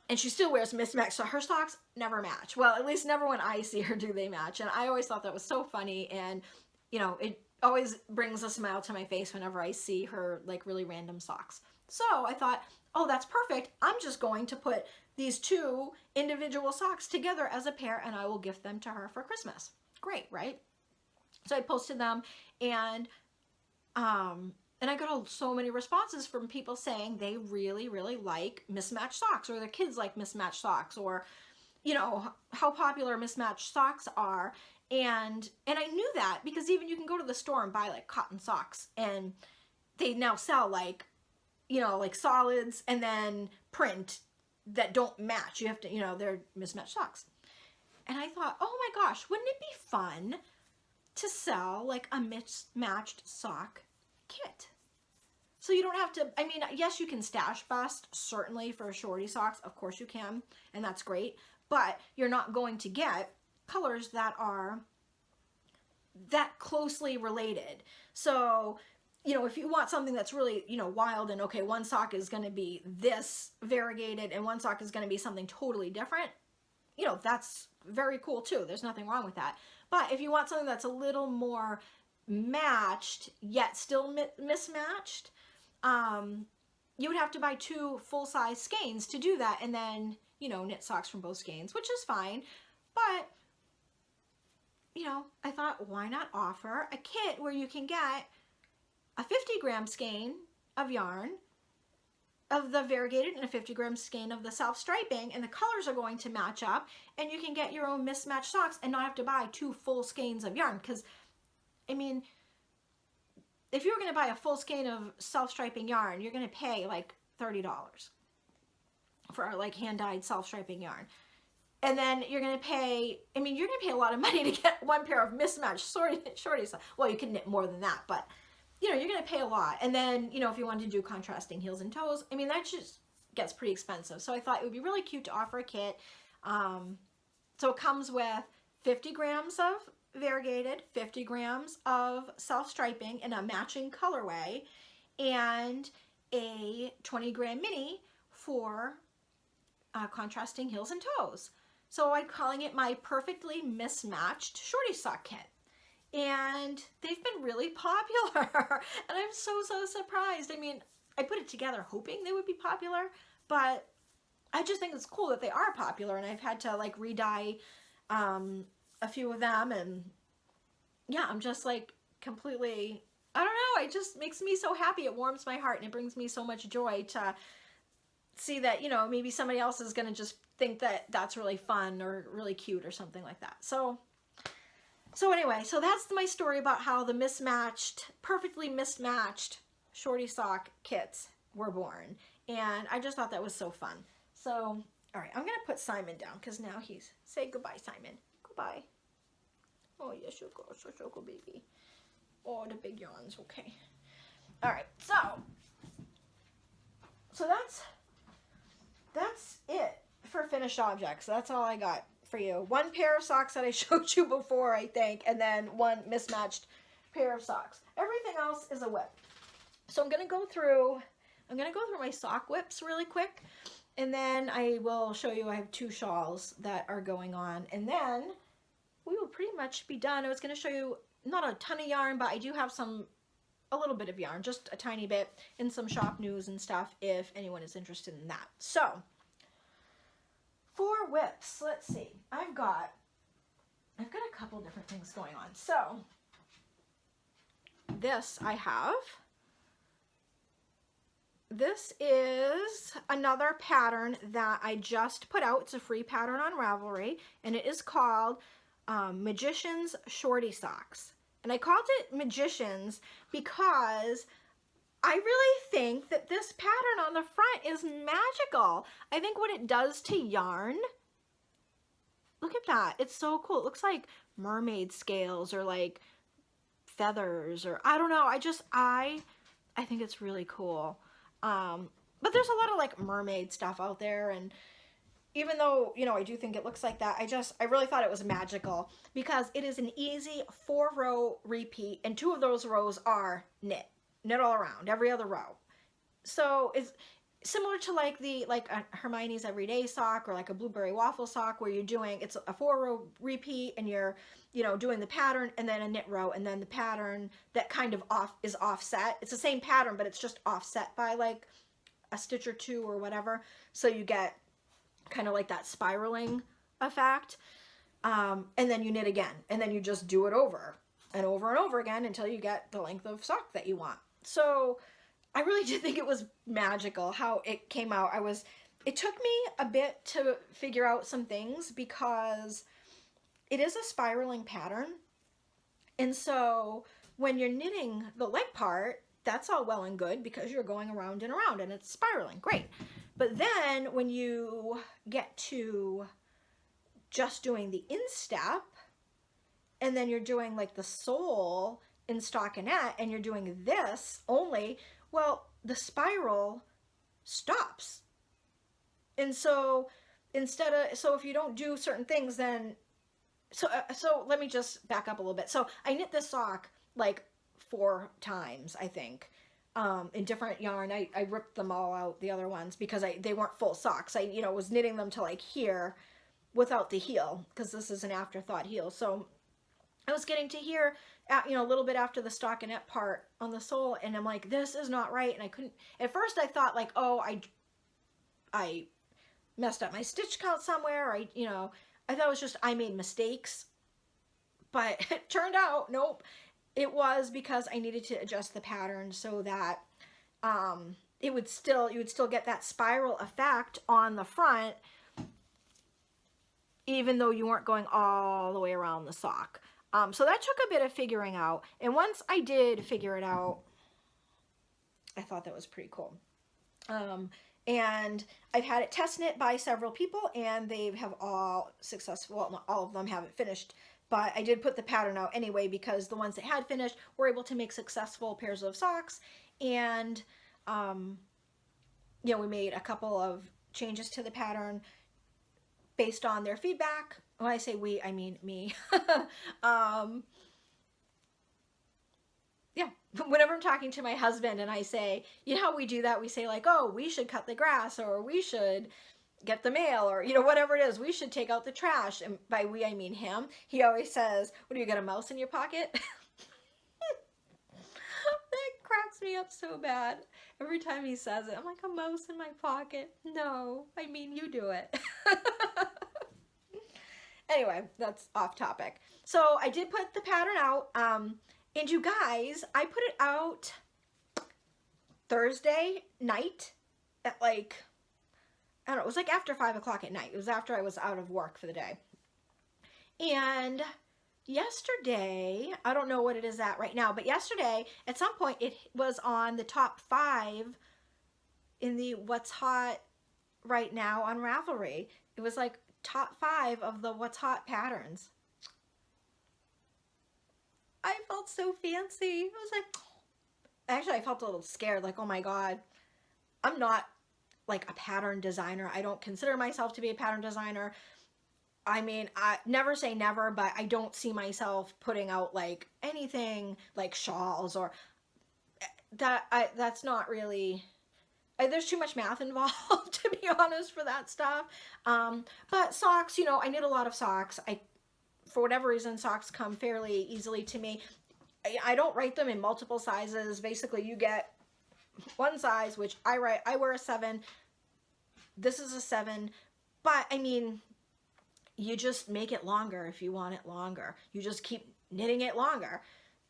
and she still wears mismatched. So her socks never match. Well, at least never when I see her do they match. And I always thought that was so funny. And, you know, it always brings a smile to my face whenever I see her like really random socks. So I thought, oh, that's perfect. I'm just going to put these two individual socks together as a pair, and I will gift them to her for Christmas. Great, right? So I posted them, and I got so many responses from people saying they really, really like mismatched socks, or their kids like mismatched socks, or, you know, how popular mismatched socks are. And I knew that because even you can go to the store and buy like cotton socks, and they now sell like, you know, like solids and then print that don't match. You have to, you know, they're mismatched socks. And I thought, oh my gosh, wouldn't it be fun to sell like a mismatched sock kit? So you don't have to, I mean, yes, you can stash bust, certainly, for shorty socks. Of course you can, and that's great. But you're not going to get colors that are that closely related. So, you know, if you want something that's really, you know, wild, and okay, one sock is going to be this variegated and one sock is going to be something totally different, you know, that's very cool too. There's nothing wrong with that. But if you want something that's a little more matched yet still mismatched, you would have to buy two full-size skeins to do that, and then, you know, knit socks from both skeins, which is fine. But, you know, I thought, why not offer a kit where you can get a 50-gram skein of yarn of the variegated and a 50-gram skein of the self-striping, and the colors are going to match up, and you can get your own mismatched socks and not have to buy two full skeins of yarn. Because, I mean, if you were going to buy a full skein of self-striping yarn, you're going to pay like $30 for like hand-dyed self-striping yarn. And then you're going to pay, I mean, you're going to pay a lot of money to get one pair of mismatched shorty socks. Well, you can knit more than that, but, you know, you're going to pay a lot. And then, you know, if you want to do contrasting heels and toes, I mean, that just gets pretty expensive. So I thought it would be really cute to offer a kit. So it comes with 50 grams of variegated, 50 grams of self-striping in a matching colorway, and a 20-gram mini for contrasting heels and toes. So I'm calling it my perfectly mismatched shorty sock kit. And they've been really popular. And I'm so surprised. I mean, I put it together hoping they would be popular, but I just think it's cool that they are popular, and I've had to like re-dye a few of them, and yeah, I'm just like completely, I don't know, it just makes me so happy. It warms my heart, and it brings me so much joy to see that, you know, maybe somebody else is going to just think that that's really fun or really cute or something like that. So anyway, so that's my story about how the perfectly mismatched shorty sock kits were born. And I just thought that was so fun. So, all right, I'm going to put Simon down because now say goodbye, Simon. Goodbye. Oh, yes, you go, so baby. Oh, the big yawns, okay. All right, so that's it for finished objects. That's all I got for you. One pair of socks that I showed you before, I think, and then one mismatched pair of socks. Everything else is a whip. So I'm gonna go through my sock whips really quick, and then I will show you. I have two shawls that are going on, and then we will pretty much be done. I was gonna show you not a ton of yarn, but I do have a little bit of yarn, just a tiny bit, and some shop news and stuff if anyone is interested in that. So for whips, let's see. I've got a couple different things going on. So this is another pattern that I just put out. It's a free pattern on Ravelry, and it is called Magician's Shorty Socks. And I called it Magician's because I really think that this pattern on the front is magical. I think what it does to yarn, look at that. It's so cool. It looks like mermaid scales or like feathers, or I don't know. I think it's really cool. But there's a lot of like mermaid stuff out there, and even though, you know, I do think it looks like that, I really thought it was magical because it is an easy 4-row repeat, and 2 of those rows are knit all around, every other row. So it's similar to like a Hermione's Everyday Sock or like a Blueberry Waffle Sock, where it's a 4-row repeat, and you're, you know, doing the pattern and then a knit row and then the pattern that kind of is offset. It's the same pattern, but it's just offset by like a stitch or 2 or whatever. So you get kind of like that spiraling effect. And then you knit again, and then you just do it over and over and over again until you get the length of sock that you want. So I really did think it was magical how it came out. It took me a bit to figure out some things because it is a spiraling pattern. And so when you're knitting the leg part, that's all well and good because you're going around and around and it's spiraling. Great. But then when you get to just doing the instep, and then you're doing like the sole in stockinette, and you're doing this only, well, the spiral stops. And so so if you don't do certain things, then, so let me just back up a little bit. So I knit this sock like 4 times, I think, in different yarn. I ripped them all out, the other ones, because they weren't full socks. I, you know, was knitting them to like here without the heel, because this is an afterthought heel. So I was getting to here, you know, a little bit after the stockinette part on the sole, and I'm like, this is not right. And I couldn't, at first I thought like, oh, I messed up my stitch count somewhere. I thought it was just I made mistakes, but it turned out, nope. It was because I needed to adjust the pattern so that you would still get that spiral effect on the front, even though you weren't going all the way around the sock. So that took a bit of figuring out. And once I did figure it out, I thought that was pretty cool. And I've had it test knit by several people, and they have all successful. Well, not all of them haven't finished, but I did put the pattern out anyway because the ones that had finished were able to make successful pairs of socks. And, you know, we made a couple of changes to the pattern based on their feedback. When I say we, I mean me. Yeah, whenever I'm talking to my husband and I say, you know how we do that? We say like, oh, we should cut the grass, or we should get the mail, or, you know, whatever it is, we should take out the trash. And by we, I mean him. He always says, what, do you got a mouse in your pocket? That cracks me up so bad. Every time he says it, I'm like, a mouse in my pocket? No, I mean, you do it. Anyway, that's off topic. So I did put the pattern out. And you guys, I put it out Thursday night at like, I don't know, it was like after 5 o'clock at night. It was after I was out of work for the day. And yesterday, I don't know what it is at right now, but yesterday, at some point, it was on the top 5 in the What's Hot right now on Ravelry. It was like top 5 of the What's Hot patterns. I felt so fancy. I was like, actually, I felt a little scared, like, oh my God, I'm not like a pattern designer. I don't consider myself to be a pattern designer. I mean, I never say never, but I don't see myself putting out like anything like shawls or that. That's not really, there's too much math involved, to be honest, for that stuff. But socks, you know, I knit a lot of socks. For whatever reason, socks come fairly easily to me. I don't write them in multiple sizes. Basically, you get one size, which I wear a 7. This is a 7. But, I mean, you just make it longer if you want it longer. You just keep knitting it longer.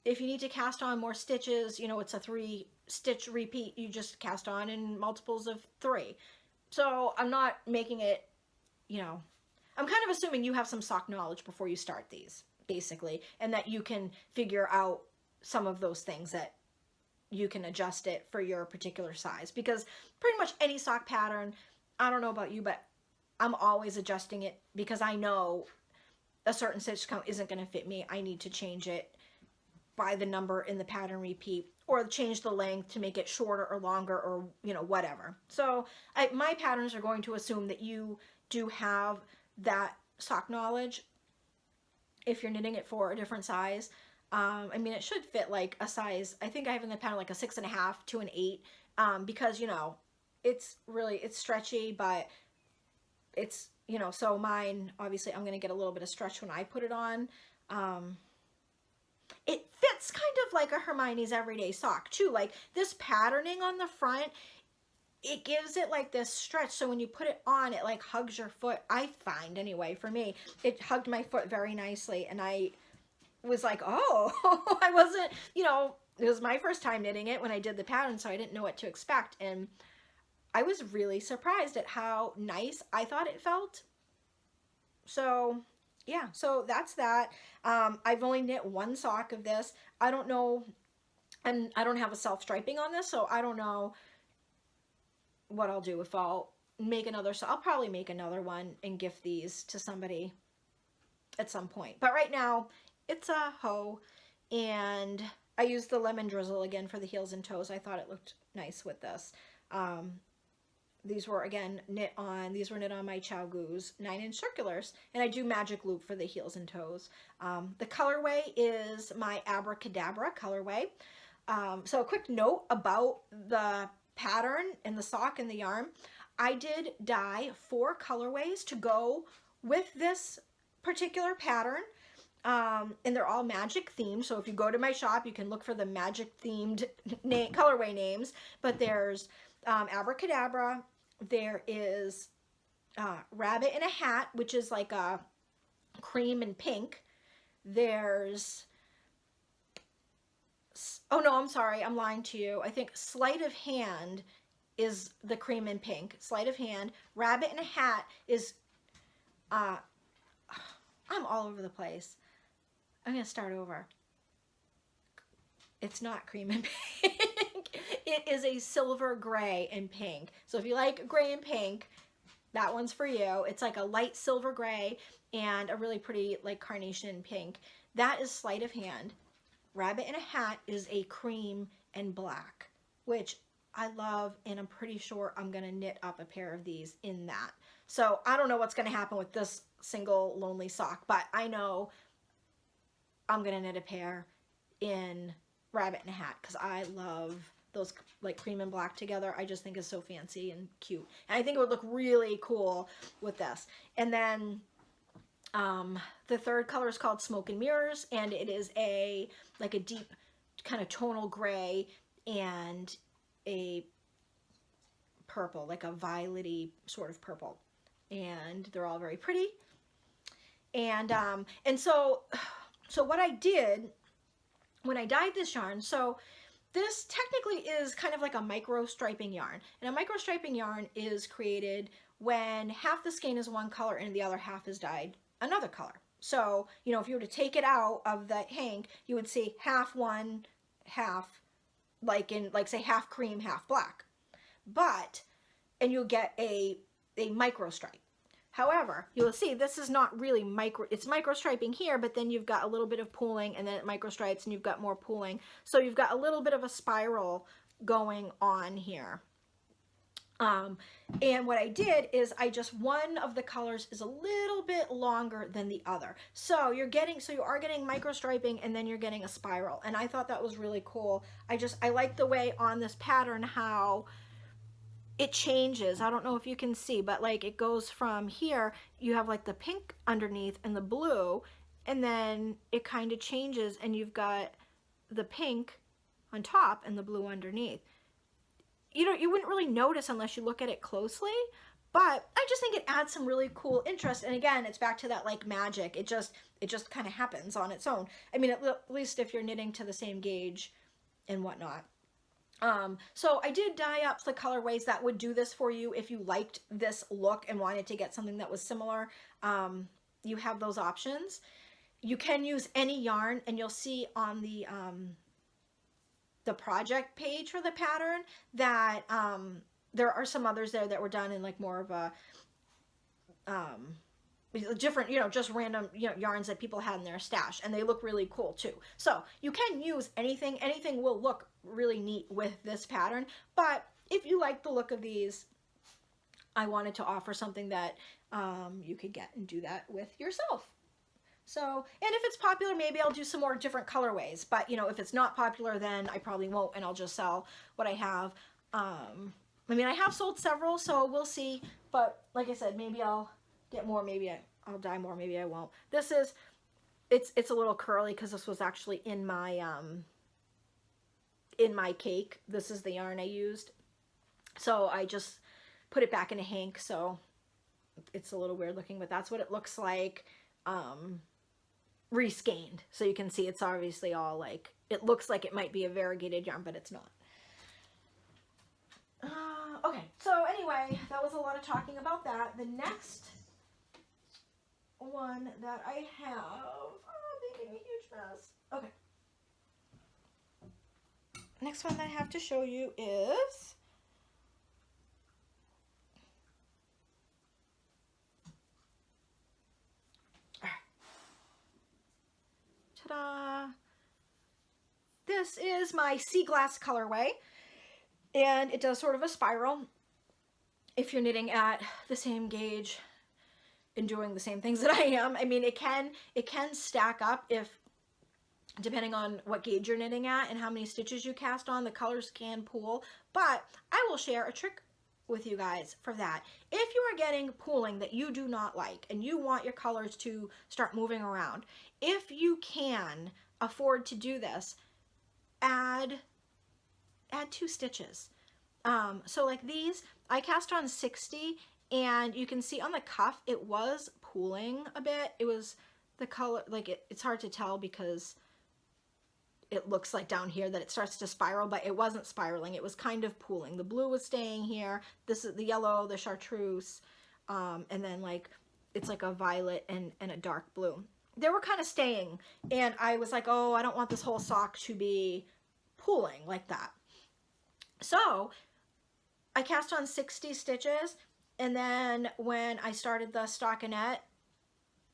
If you need to cast on more stitches, you know, it's a 3 stitch repeat, you just cast on in multiples of 3. So I'm not making it, you know, I'm kind of assuming you have some sock knowledge before you start these, basically, and that you can figure out some of those things, that you can adjust it for your particular size, because pretty much any sock pattern, I don't know about you, but I'm always adjusting it because I know a certain stitch count isn't going to fit me. I need to change it by the number in the pattern repeat, or change the length to make it shorter or longer, or, you know, whatever. So my patterns are going to assume that you do have that sock knowledge if you're knitting it for a different size. I mean, it should fit like a size, I think I have in the pattern like a 6.5 to an 8, because, you know, it's stretchy, but it's, you know, so mine, obviously I'm going to get a little bit of stretch when I put it on. It fits kind of like a Hermione's everyday sock too. Like this patterning on the front, it gives it like this stretch, so when you put it on, it like hugs your foot. I find, anyway, for me, it hugged my foot very nicely, and I was like, oh, I wasn't, you know, it was my first time knitting it when I did the pattern, so I didn't know what to expect, and I was really surprised at how nice I thought it felt. So yeah, so that's that. I've only knit one sock of this. I don't know, and I don't have a self-striping on this, so I don't know what I'll do, if I'll make another, so I'll probably make another one and gift these to somebody at some point. But right now, it's a hoe, and I used the lemon drizzle again for the heels and toes. I thought it looked nice with this. These were, again, knit on my Chow Goose 9-inch circulars, and I do magic loop for the heels and toes. The colorway is my Abracadabra colorway. So a quick note about the pattern and the sock and the yarn. I did dye 4 colorways to go with this particular pattern, and they're all magic themed. So if you go to my shop, you can look for the magic themed colorway names. But there's Abracadabra, there is Rabbit in a Hat, which is like a cream and pink. There's, oh no, I'm sorry, I'm lying to you. I think Sleight of Hand is the cream and pink. Sleight of Hand. Rabbit in a Hat is, I'm all over the place. I'm going to start over. It's not cream and pink. It is a silver gray and pink. So if you like gray and pink, that one's for you. It's like a light silver gray and a really pretty like carnation pink. That is Sleight of Hand. Rabbit in a Hat is a cream and black, which I love, and I'm pretty sure I'm going to knit up a pair of these in that. So I don't know what's going to happen with this single lonely sock, but I know I'm going to knit a pair in Rabbit in a Hat because I love those like cream and black together. I just think it's so fancy and cute. And I think it would look really cool with this. And then the third color is called Smoke and Mirrors, and it is like a deep kind of tonal gray and a purple, like a violet-y sort of purple. And they're all very pretty. And so what I did when I dyed this yarn, so this technically is kind of like a micro striping yarn. And a micro striping yarn is created when half the skein is one color and the other half is dyed another color. So, you know, if you were to take it out of the hank, you would see half one, half, like in, like say half cream, half black. But, and you'll get a micro stripe. However, you'll see this is not really micro, it's micro striping here, but then you've got a little bit of pooling and then it micro stripes and you've got more pooling. So you've got a little bit of a spiral going on here. And what I did is one of the colors is a little bit longer than the other. So you are getting micro striping and then you're getting a spiral. And I thought that was really cool. I like the way on this pattern how it changes. I don't know if you can see, but like it goes from here, you have like the pink underneath and the blue, and then it kind of changes and you've got the pink on top and the blue underneath. You wouldn't really notice unless you look at it closely, but I just think it adds some really cool interest. And again, it's back to that like magic. It just kind of happens on its own. I mean, at least if you're knitting to the same gauge and whatnot. So I did dye up the colorways that would do this for you if you liked this look and wanted to get something that was similar. You have those options. You can use any yarn, and you'll see on the project page for the pattern that there are some others there that were done in like more of a different, just random, yarns that people had in their stash, and they look really cool too. So you can use anything. Anything will look really neat with this pattern, but if you like the look of these, I wanted to offer something that you could get and do that with yourself. So, and if it's popular, maybe I'll do some more different colorways, but if it's not popular, then I probably won't, and I'll just sell what I have. I mean, I have sold several, so we'll see, but like I said, maybe I'll get more, maybe I'll dye more, maybe I won't. This is, it's a little curly because this was actually in my cake. This is the yarn I used, so I just put it back in a hank, so it's a little weird looking, but that's what it looks like reskeined. So you can see it's obviously all like, it looks like it might be a variegated yarn, but it's not. Okay, so anyway, that was a lot of talking about that. The next one that I have, making a huge mess. Okay. Next one that I have to show you is ta-da! This is my sea glass colorway, and it does sort of a spiral if you're knitting at the same gauge and doing the same things that I am. I mean, it can stack up if, depending on what gauge you're knitting at and how many stitches you cast on, the colors can pool, but I will share a trick with you guys for that. If you are getting pooling that you do not like and you want your colors to start moving around, if you can afford to do this, add 2 stitches. So like these, I cast on 60, and you can see on the cuff it was pooling a bit. It was the color, like it's hard to tell because it looks like down here that it starts to spiral, but it wasn't spiraling. It was kind of pooling. The blue was staying here. This is the yellow, the chartreuse, and then like it's like a violet and a dark blue. They were kind of staying, and I was like, oh, I don't want this whole sock to be pooling like that. So I cast on 60 stitches, and then when I started the stockinette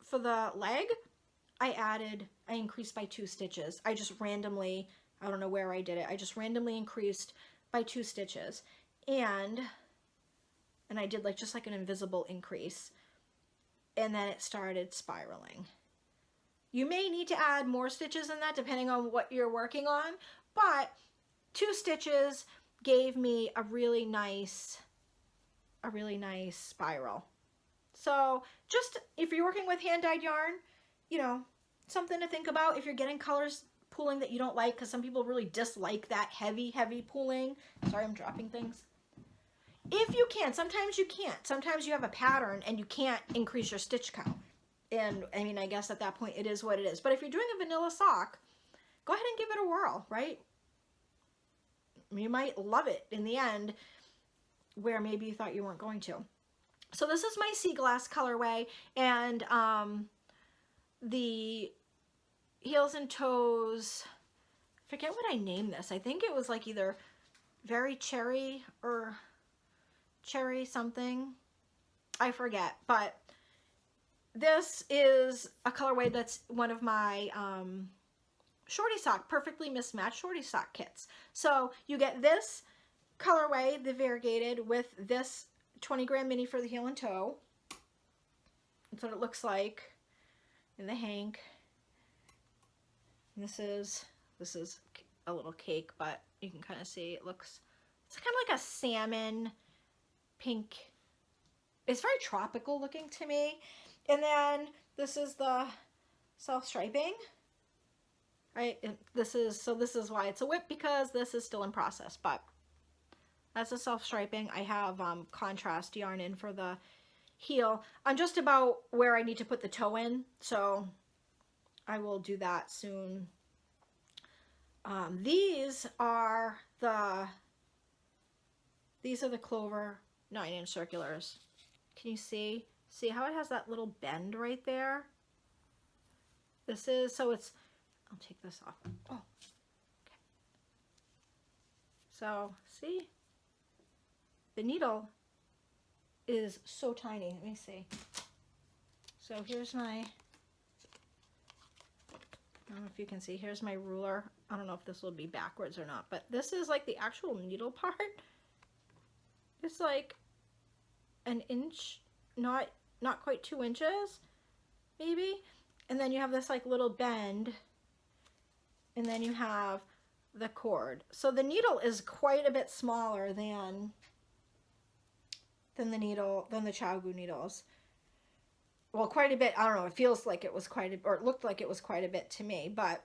for the leg, I increased by 2 stitches. I just randomly, I don't know where I did it, I just randomly increased by 2 stitches. And I did like just like an invisible increase. And then it started spiraling. You may need to add more stitches than that depending on what you're working on, but 2 stitches gave me a really nice spiral. So just if you're working with hand-dyed yarn, something to think about if you're getting colors pooling that you don't like, because some people really dislike that heavy pooling. Sorry, I'm dropping things. If you can, sometimes you can't. Sometimes you have a pattern and you can't increase your stitch count. And I mean, I guess at that point it is what it is. But if you're doing a vanilla sock, go ahead and give it a whirl, right? You might love it in the end, where maybe you thought you weren't going to. So this is my sea glass colorway, and the heels and toes, forget what I named this. I think it was like either very cherry or cherry something. I forget, but this is a colorway that's one of my shorty sock, perfectly mismatched shorty sock kits. So you get this colorway, the variegated, with this 20-gram mini for the heel and toe. That's what it looks like in the hank. And this is a little cake, but you can kind of see it's kind of like a salmon pink. It's very tropical looking to me. And then this is the self-striping, right? And this is why it's a whip, because this is still in process, but that's a self-striping. I have contrast yarn in for the heel. I'm just about where I need to put the toe in, so I will do that soon. These are these are the Clover 9-inch circulars. Can you see? See how it has that little bend right there? This is, so it's, I'll take this off. Oh, okay. So, see? The needle is so tiny. Let me see. So here's my, I don't know if you can see, here's my ruler. I don't know if this will be backwards or not, but this is like the actual needle part. It's like an inch, not quite 2 inches, maybe. And then you have this like little bend, and then you have the cord. So the needle is quite a bit smaller than the ChiaoGoo needles. Well, quite a bit. I don't know. It feels like it was quite a, or it looked like it was quite a bit to me. But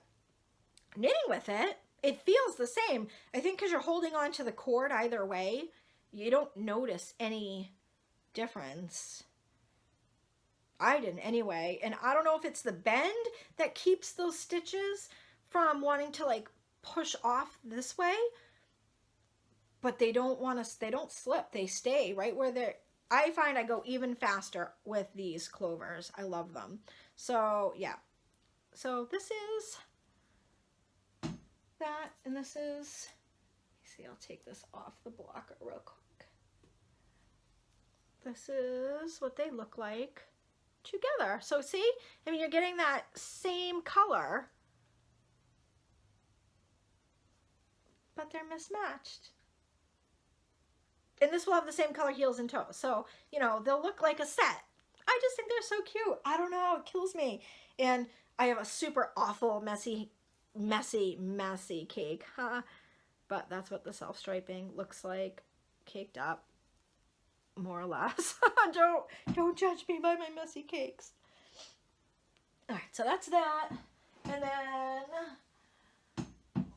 knitting with it, it feels the same. I think because you're holding on to the cord either way, you don't notice any difference. I didn't anyway. And I don't know if it's the bend that keeps those stitches from wanting to like push off this way, but they don't want to, they don't slip. They stay right where they're, I find I go even faster with these clovers. I love them. So yeah. So this is that, and this is, let me see, I'll take this off the blocker real quick. This is what they look like together. So see, I mean, you're getting that same color, but they're mismatched. And this will have the same color heels and toes. So, you know, they'll look like a set. I just think they're so cute. I don't know, it kills me. And I have a super awful, messy cake, huh? But that's what the self-striping looks like, caked up, more or less. Don't judge me by my messy cakes. All right, so that's that. And then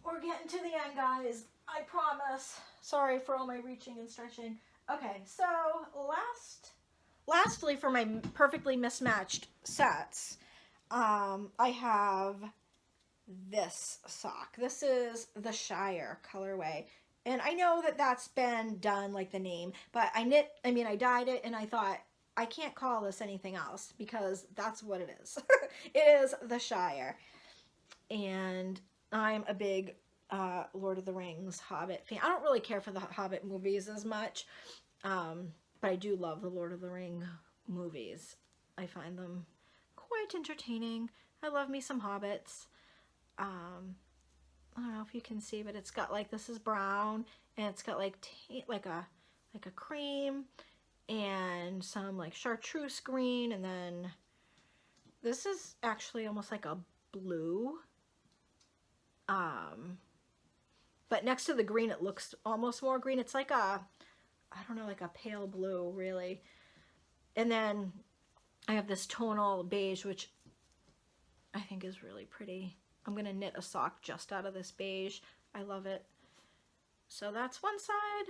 we're getting to the end, guys. I promise. Sorry for all my reaching and stretching. Okay, so lastly for my perfectly mismatched sets, I have this sock. This is the Shire colorway. And I know that that's been done like the name, but I dyed it and I thought, I can't call this anything else because that's what it is. It is the Shire. And I'm a big Lord of the Rings, Hobbit fan. I don't really care for the Hobbit movies as much, but I do love the Lord of the Ring movies. I find them quite entertaining. I love me some Hobbits. I don't know if you can see, but it's got like, this is brown, and it's got like a cream and some like chartreuse green, and then this is actually almost like a blue. But next to the green, it looks almost more green. It's like a, I don't know, like a pale blue, really. And then I have this tonal beige, which I think is really pretty. I'm going to knit a sock just out of this beige. I love it. So that's one side.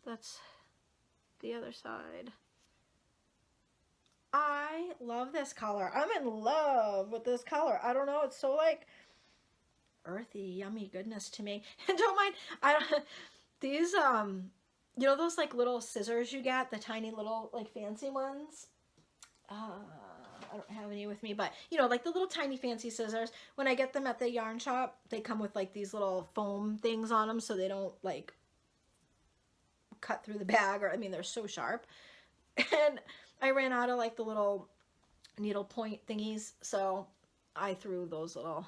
That's the other side. I love this color. I'm in love with this color. I don't know. It's so like earthy, yummy goodness to me. And don't mind, these, you know those like little scissors you get, the tiny little like fancy ones? I don't have any with me, but you know, like the little tiny fancy scissors, when I get them at the yarn shop, they come with like these little foam things on them so they don't like cut through the bag, or I mean, they're so sharp. And I ran out of like the little needle point thingies, so I threw those little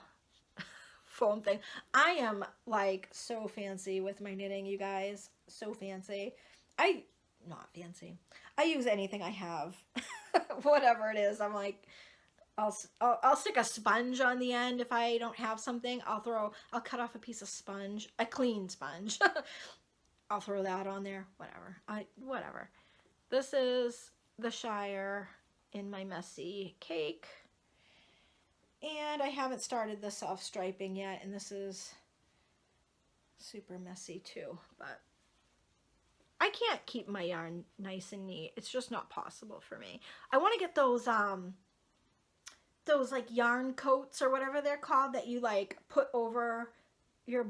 foam thing. I am like so fancy with my knitting, you guys. So fancy. Not fancy. I use anything I have. Whatever it is. I'm like, I'll stick a sponge on the end if I don't have something. I'll cut off a piece of sponge, a clean sponge. I'll throw that on there. Whatever. This is the Shire in my messy cake. And I haven't started the self-striping yet, and this is super messy too, but I can't keep my yarn nice and neat. It's just not possible for me. I want to get those like yarn coats or whatever they're called that you like put over your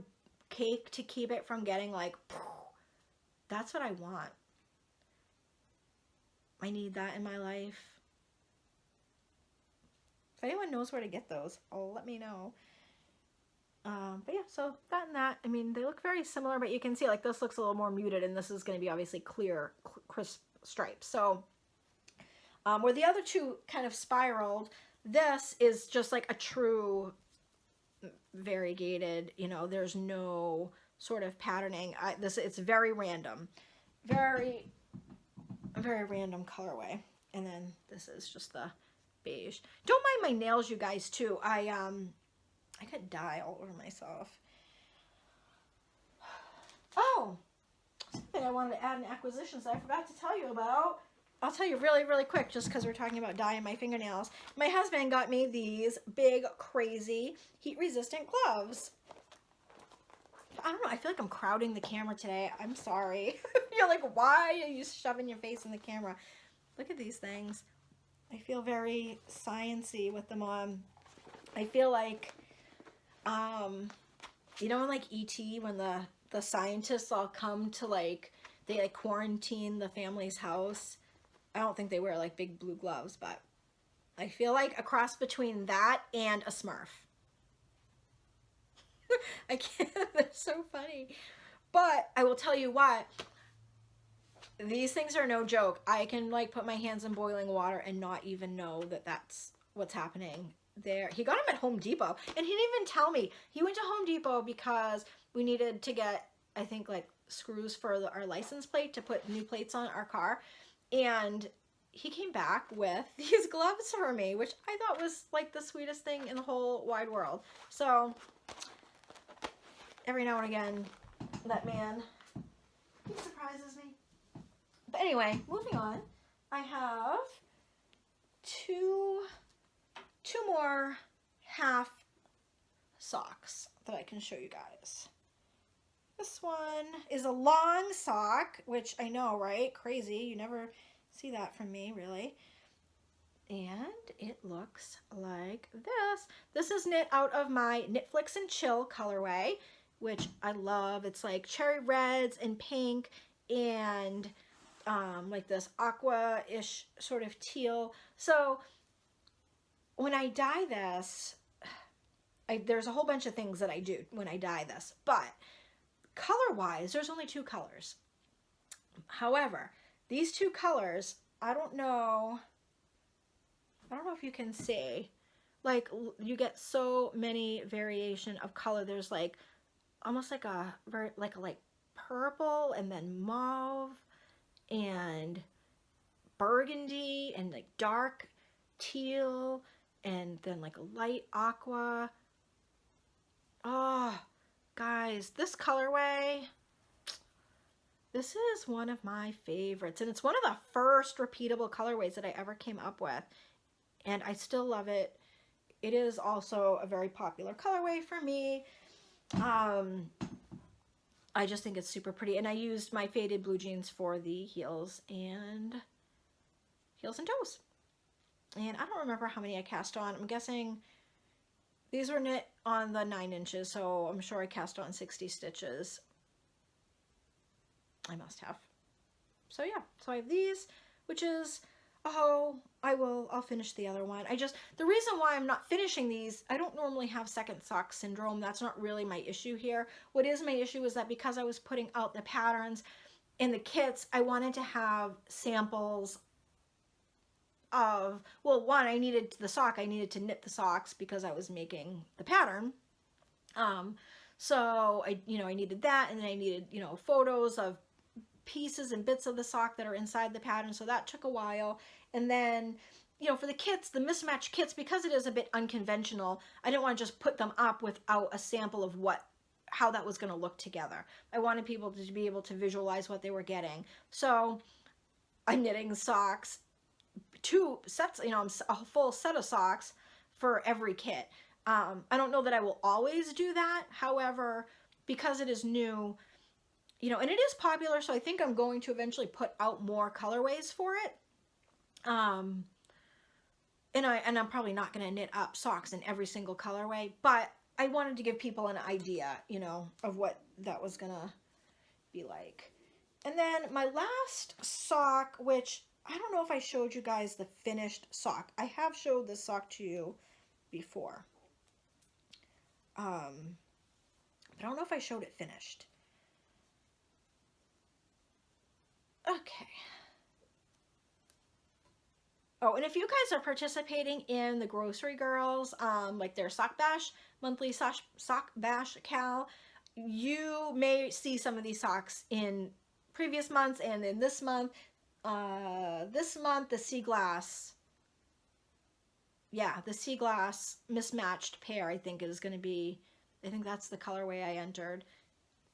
cake to keep it from getting like, that's what I want. I need that in my life. If anyone knows where to get those, let me know. But yeah, so that and that. I mean, they look very similar, but you can see like this looks a little more muted, and this is going to be obviously clear, crisp stripes. So where the other two kind of spiraled, this is just like a true variegated, you know, there's no sort of patterning. It's very random. Very random colorway. And then this is just the beige. Don't mind my nails, you guys, too. I got dye all over myself. Oh, something I wanted to add in acquisitions that I forgot to tell you about. I'll tell you really, really quick, just because we're talking about dye in my fingernails. My husband got me these big, crazy, heat-resistant gloves. I don't know, I feel like I'm crowding the camera today. I'm sorry. You're like, why are you shoving your face in the camera? Look at these things. I feel very science-y with them on. I feel like, you know, in like E.T., when the scientists all come to like, they like quarantine the family's house. I don't think they wear like big blue gloves, but I feel like a cross between that and a Smurf. I can't, they're so funny. But I will tell you what, these things are no joke. I can like put my hands in boiling water and not even know that that's what's happening there. He got them at Home Depot, and he didn't even tell me. He went to Home Depot because we needed to get, I think, like screws for our license plate to put new plates on our car. And he came back with these gloves for me, which I thought was like the sweetest thing in the whole wide world. So every now and again, that man, he surprises me. But anyway, moving on, I have two more half socks that I can show you guys. This one is a long sock, which I know, right? Crazy. You never see that from me, really. And it looks like this. This is knit out of my Knitflix and Chill colorway, which I love. It's like cherry reds and pink and like this aqua-ish sort of teal. So when I dye this, there's a whole bunch of things that I do when I dye this, but color-wise, there's only two colors. However, these two colors, I don't know if you can see, like you get so many variation of color. There's like almost like a very like purple, and then mauve and burgundy and like dark teal, and then like a light aqua. Oh, guys, this colorway, this is one of my favorites, and it's one of the first repeatable colorways that I ever came up with, and I still love it. It is also a very popular colorway for me. I just think it's super pretty, and I used my faded blue jeans for the heels and toes. And I don't remember how many I cast on. I'm guessing these were knit on the 9 inches, so I'm sure I cast on 60 stitches. I must have. So yeah, so I have these, which is a hoe. I'll finish the other one. The reason why I'm not finishing these, I don't normally have second sock syndrome. That's not really my issue here. What is my issue is that because I was putting out the patterns in the kits, I wanted to have samples of, well, one, I needed the sock. I needed to knit the socks because I was making the pattern. So I needed that, and then I needed, photos of pieces and bits of the sock that are inside the pattern. So that took a while. And then, for the kits, the mismatched kits, because it is a bit unconventional, I didn't want to just put them up without a sample of how that was going to look together. I wanted people to be able to visualize what they were getting. So I'm knitting socks, 2 sets, a full set of socks for every kit. I don't know that I will always do that. However, because it is new, and it is popular, so I think I'm going to eventually put out more colorways for it. And I'm probably not going to knit up socks in every single colorway, but I wanted to give people an idea, you know, of what that was gonna be like. And then my last sock, which I don't know if I showed you guys the finished sock. I have showed this sock to you before. But I don't know if I showed it finished. Okay. Oh, and if you guys are participating in the Grocery Girls, like their sock bash, monthly sock bash cal, you may see some of these socks in previous months and in this month. This month, the sea glass, yeah, the sea glass mismatched pair, I think is going to be, I think that's the colorway I entered,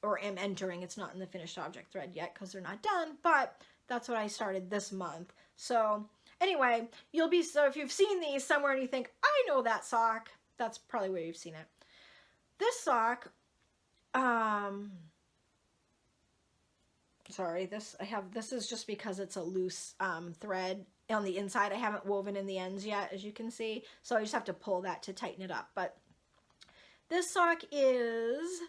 or am entering. It's not in the finished object thread yet because they're not done, but that's what I started this month. So anyway, you'll be, so if you've seen these somewhere and you think, I know that sock, that's probably where you've seen it. This sock, sorry, this is just because it's a loose thread on the inside. I haven't woven in the ends yet, as you can see, so I just have to pull that to tighten it up. But this sock is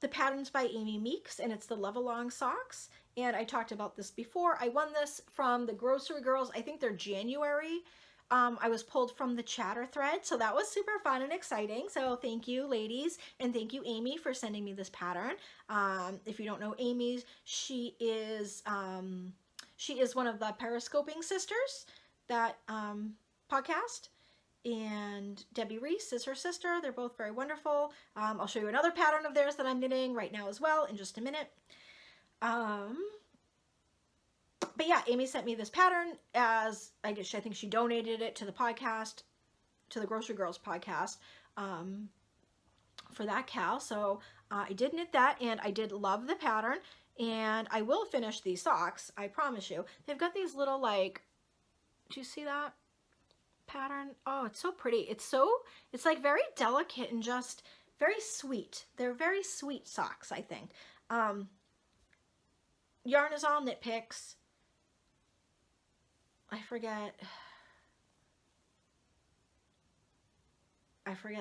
the Patterns by Amy Meeks, and it's the Love Along socks. And I talked about this before. I won this from the Grocery Girls. I think they're January. I was pulled from the chatter thread, so that was super fun and exciting. So thank you, ladies, and thank you, Amy, for sending me this pattern. If you don't know Amy, she is one of the Periscoping Sisters, that podcast. And Debbie Reese is her sister. They're both very wonderful. I'll show you another pattern of theirs that I'm knitting right now as well in just a minute. But yeah, Amy sent me this pattern as, I think she donated it to the podcast, to the Grocery Girls podcast, for that cal. So I did knit that, and I did love the pattern, and I will finish these socks, I promise you. They've got these little, like, do you see that pattern? Oh, it's so pretty. It's like very delicate and just very sweet. They're very sweet socks, I think. Yarn is all Knit Picks. I forget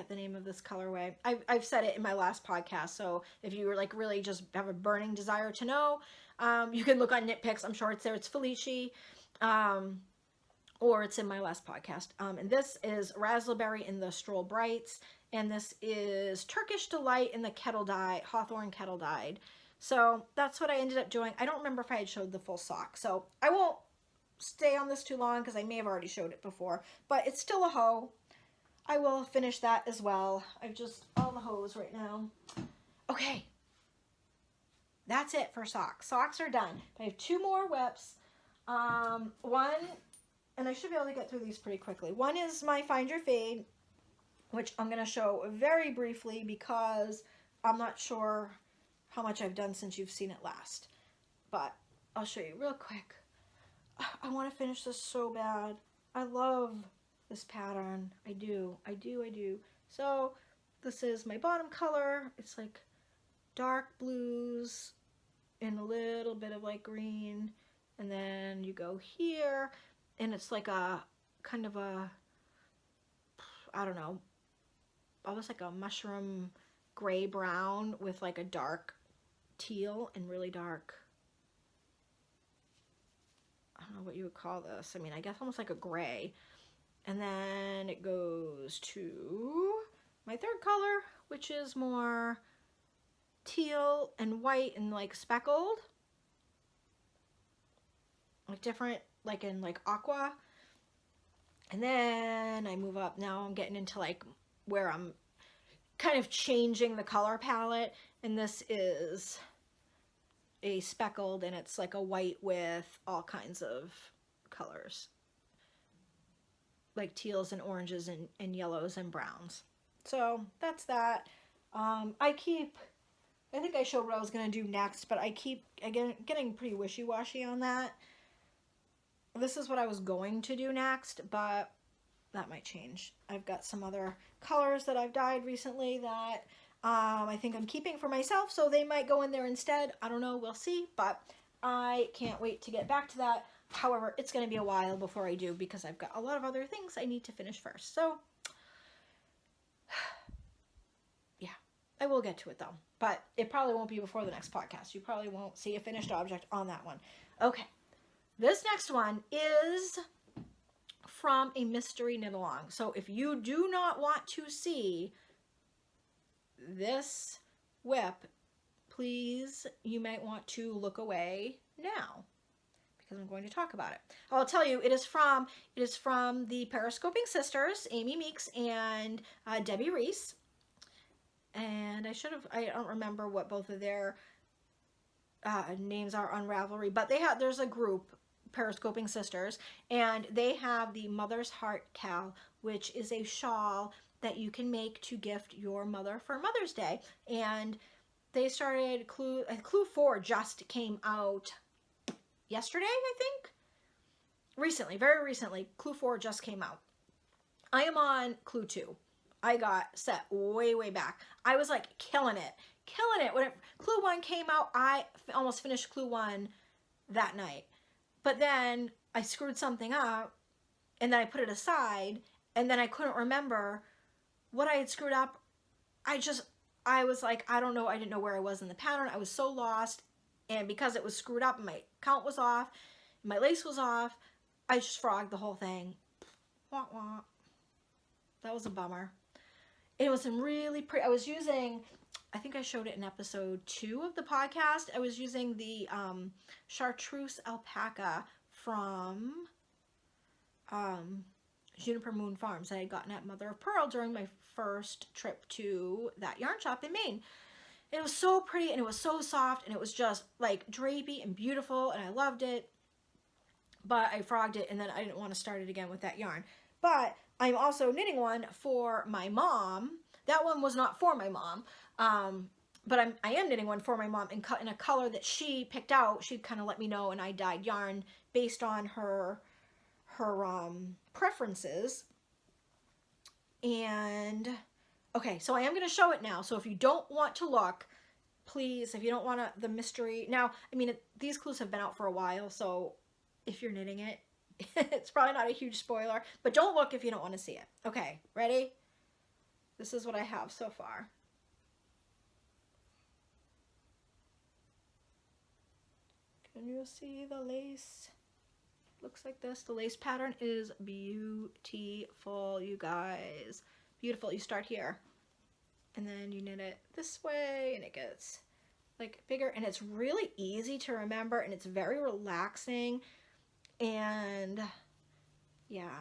the name of this colorway. I've said it in my last podcast, so if you were like really just have a burning desire to know, you can look on Knit Picks. I'm sure it's there. It's Felici, or it's in my last podcast. And this is Razzleberry in the Stroll Brights, and this is Turkish Delight in the Kettle Dyed, Hawthorne Kettle Dyed. So that's what I ended up doing. I don't remember if I had showed the full sock, so I won't stay on this too long because I may have already showed it before, but it's still a hoe. I will finish that as well. I've just all the hoes right now. Okay, that's it for socks. Socks are done. I have two more whips. One, and I should be able to get through these pretty quickly. One is my Find Your Fade, which I'm going to show very briefly because I'm not sure how much I've done since you've seen it last, but I'll show you real quick. I want to finish this so bad. I love this pattern. I do. So this is my bottom color. It's like dark blues and a little bit of light green. And then you go here and it's like a kind of a, I don't know, almost like a mushroom gray brown with like a dark teal and really dark, I don't know what you would call this. I mean, I guess almost like a gray. And then it goes to my third color, which is more teal and white and like speckled. Like different, like in like aqua. And then I move up. Now I'm getting into like where I'm kind of changing the color palette. And this is a speckled, and it's like a white with all kinds of colors, like teals and oranges and yellows and browns. So that's that. I think I showed what I was going to do next, but I keep getting pretty wishy-washy on that. This is what I was going to do next, but that might change. I've got some other colors that I've dyed recently that I think I'm keeping for myself, so they might go in there instead. I don't know, we'll see, but I can't wait to get back to that. However, it's going to be a while before I do because I've got a lot of other things I need to finish first. So, yeah. I will get to it though, but it probably won't be before the next podcast. You probably won't see a finished object on that one. Okay, this next one is from a mystery knit along. So if you do not want to see this whip, please, you might want to look away now, because I'm going to talk about it. I'll tell you, it is from the Periscoping Sisters, Amy Meeks and Debbie Reese. And I don't remember what both of their names are on Ravelry, but there's a group, Periscoping Sisters, and they have the Mother's Heart Cal, which is a shawl that you can make to gift your mother for Mother's Day. And they started Clue 4 just came out yesterday, I think. Recently, very recently, Clue 4 just came out. I am on Clue 2. I got set way, way back. I was like killing it. When Clue 1 came out, I almost finished Clue 1 that night. But then I screwed something up, and then I put it aside, and then I couldn't remember what I had screwed up. I was like, I don't know. I didn't know where I was in the pattern. I was so lost. And because it was screwed up, my count was off, my lace was off, I just frogged the whole thing. Wah, wah. That was a bummer. It was some really pretty, I was using, I think I showed it in episode 2 of the podcast. I was using the chartreuse alpaca from Juniper Moon Farms that I had gotten at Mother of Pearl during my first trip to that yarn shop in Maine. It was so pretty, and it was so soft, and it was just like drapey and beautiful, and I loved it. But I frogged it, and then I didn't want to start it again with that yarn. But I'm also knitting one for my mom. That one was not for my mom, but I am knitting one for my mom in a color that she picked out. She kind of let me know, and I dyed yarn based on her preferences. And okay, so I am going to show it now. So if you don't want to look, please, if you don't want the mystery. Now, I mean, these clues have been out for a while, so if you're knitting it, it's probably not a huge spoiler, but don't look if you don't want to see it. Okay, ready? This is what I have so far. Can you see the lace? Looks like this. The lace pattern is beautiful, you guys. Beautiful. You start here, and then you knit it this way, and it gets like bigger, and it's really easy to remember, and it's very relaxing. And yeah,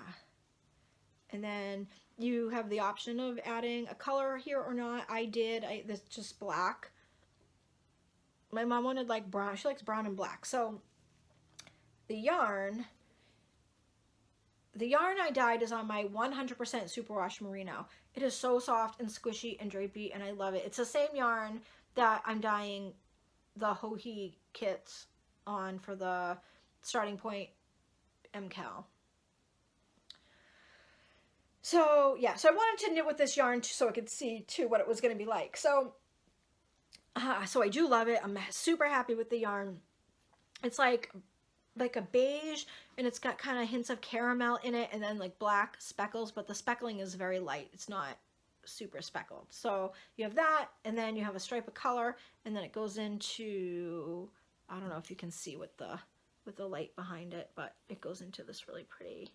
and then you have the option of adding a color here or not. I did. This just black. My mom wanted like brown. She likes brown and black. So the yarn I dyed is on my 100% superwash merino. It is so soft and squishy and drapey, and I love it. It's the same yarn that I'm dyeing the Hohi kits on for the Starting Point MCal. So yeah, so I wanted to knit with this yarn so I could see too what it was going to be like. So I do love it. I'm super happy with the yarn. It's like a beige, and it's got kind of hints of caramel in it, and then like black speckles, but the speckling is very light. It's not super speckled. So you have that, and then you have a stripe of color, and then it goes into, I don't know if you can see with the light behind it, but it goes into this really pretty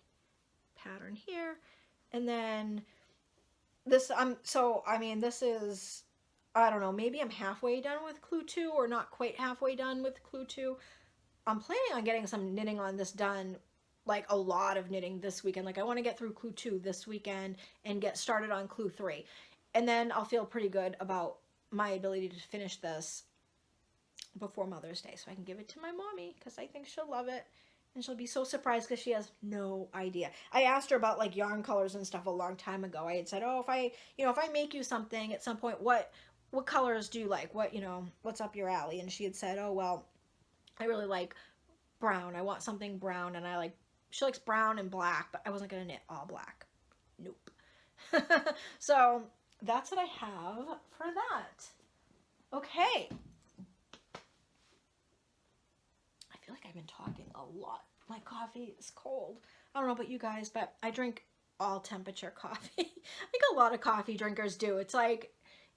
pattern here. And then this, this is, I don't know, maybe I'm halfway done with Clue 2, or not quite halfway done with Clue 2. I'm planning on getting some knitting on this done, like a lot of knitting this weekend. Like I want to get through Clue 2 this weekend and get started on Clue 3. And then I'll feel pretty good about my ability to finish this before Mother's Day, so I can give it to my mommy, because I think she'll love it, and she'll be so surprised because she has no idea. I asked her about like yarn colors and stuff a long time ago. I had said, oh, if I make you something at some point, what colors do you like? What's up your alley? And she had said, oh, well, I really like brown. I want something brown, and she likes brown and black, but I wasn't gonna knit all black. Nope. So that's what I have for that. Okay. I feel like I've been talking a lot. My coffee is cold. I don't know about you guys, but I drink all temperature coffee. I think a lot of coffee drinkers do. It's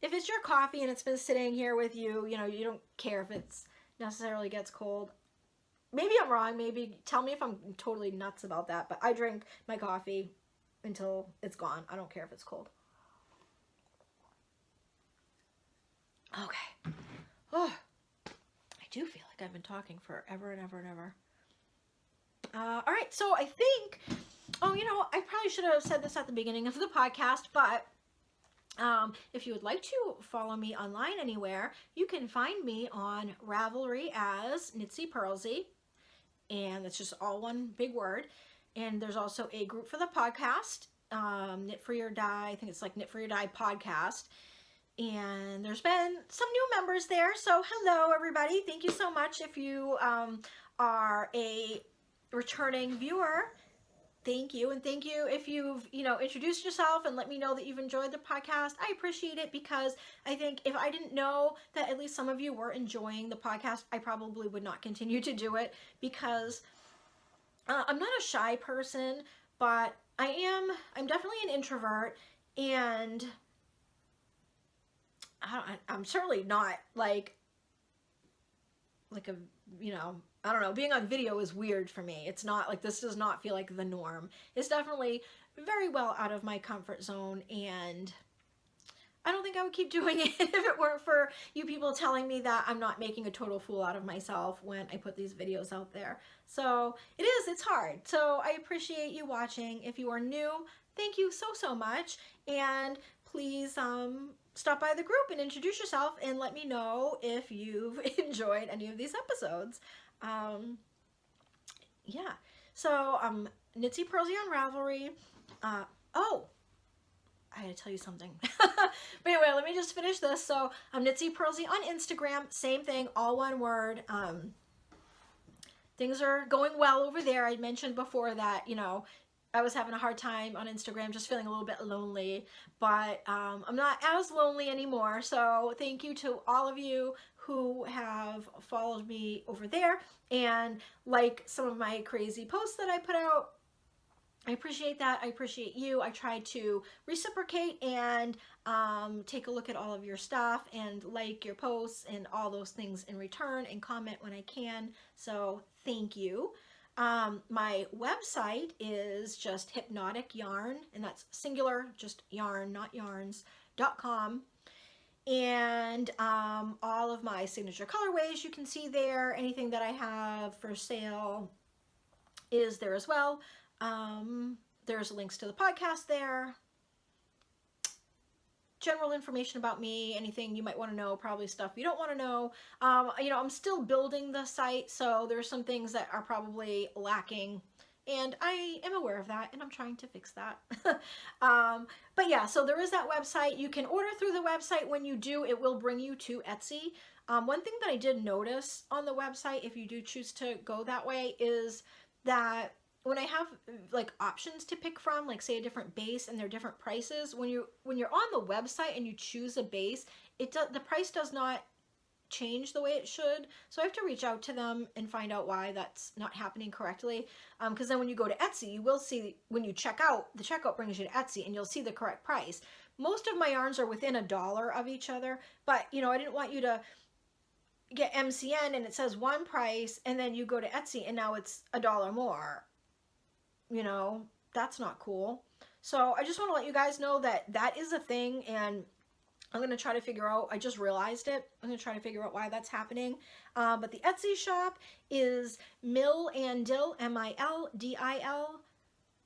if it's your coffee and it's been sitting here with you, you know, you don't care if it's necessarily gets cold. Maybe I'm wrong. Maybe tell me if I'm totally nuts about that. But I drink my coffee until it's gone. I don't care if it's cold. Okay. Oh, I do feel like I've been talking forever and ever and ever. All right. So I think, oh, you know, I probably should have said this at the beginning of the podcast, but if you would like to follow me online anywhere, you can find me on Ravelry as Knitsy Pearlsy, and that's just all one big word. And there's also a group for the podcast, Knit for Your Dye. I think it's like Knit for Your Dye podcast. And there's been some new members there. So hello, everybody. Thank you so much. If you are a returning viewer, thank you. And thank you if you've, you know, introduced yourself and let me know that you've enjoyed the podcast. I appreciate it, because I think if I didn't know that at least some of you were enjoying the podcast, I probably would not continue to do it, because I'm not a shy person, but I'm definitely an introvert, and I'm certainly not like a, you know, I don't know, being on video is weird for me. It's not like, this does not feel like the norm. It's definitely very well out of my comfort zone, and I don't think I would keep doing it if it weren't for you people telling me that I'm not making a total fool out of myself when I put these videos out there. So it's hard. So I appreciate you watching. If you are new, thank you so much. And please stop by the group and introduce yourself and let me know if you've enjoyed any of these episodes. Yeah, so Knitsy Pearlsy on Ravelry. Oh, I gotta tell you something. But anyway, let me just finish this. So I'm Knitsy Pearlsy on Instagram, same thing, all one word. Things are going well over there. I mentioned before that, you know, I was having a hard time on Instagram, just feeling a little bit lonely, but I'm not as lonely anymore. So thank you to all of you who have followed me over there and like some of my crazy posts that I put out. I appreciate that. I appreciate you. I try to reciprocate and take a look at all of your stuff and like your posts and all those things in return and comment when I can. So thank you. My website is just Hypnotic Yarn, and that's singular, just yarn, not yarns.com. And all of my signature colorways you can see there. Anything that I have for sale is there as well. There's links to the podcast there. General information about me, anything you might want to know, probably stuff you don't want to know. You know, I'm still building the site, so there's some things that are probably lacking, and I am aware of that, and I'm trying to fix that. But yeah, so there is that website. You can order through the website. When you do, it will bring you to Etsy. One thing that I did notice on the website, if you do choose to go that way, is that when I have like options to pick from, like say a different base and they're different prices, when you're on the website and you choose a base, the price does not change the way it should. So I have to reach out to them and find out why that's not happening correctly. Because then when you go to Etsy, you will see when you check out, the checkout brings you to Etsy and you'll see the correct price. Most of my yarns are within $1 of each other, but you know, I didn't want you to get MCN and it says one price and then you go to Etsy and now it's $1 more. You know, that's not cool. So I just want to let you guys know that that is a thing, and I'm going to try to figure out, I just realized it, I'm going to try to figure out why that's happening. But the Etsy shop is Mill and Dill, M-I-L-D-I-L,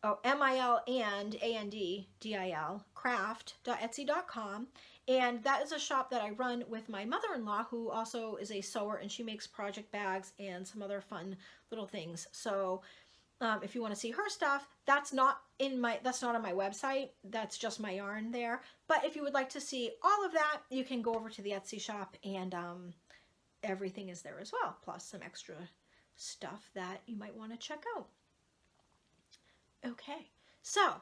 oh, M-I-L and A-N-D-D-I-L, craft.etsy.com. And that is a shop that I run with my mother-in-law, who also is a sewer, and she makes project bags and some other fun little things. So if you want to see her stuff, that's not on my website. That's just my yarn there. But if you would like to see all of that, you can go over to the Etsy shop, and everything is there as well, plus some extra stuff that you might want to check out. Okay, so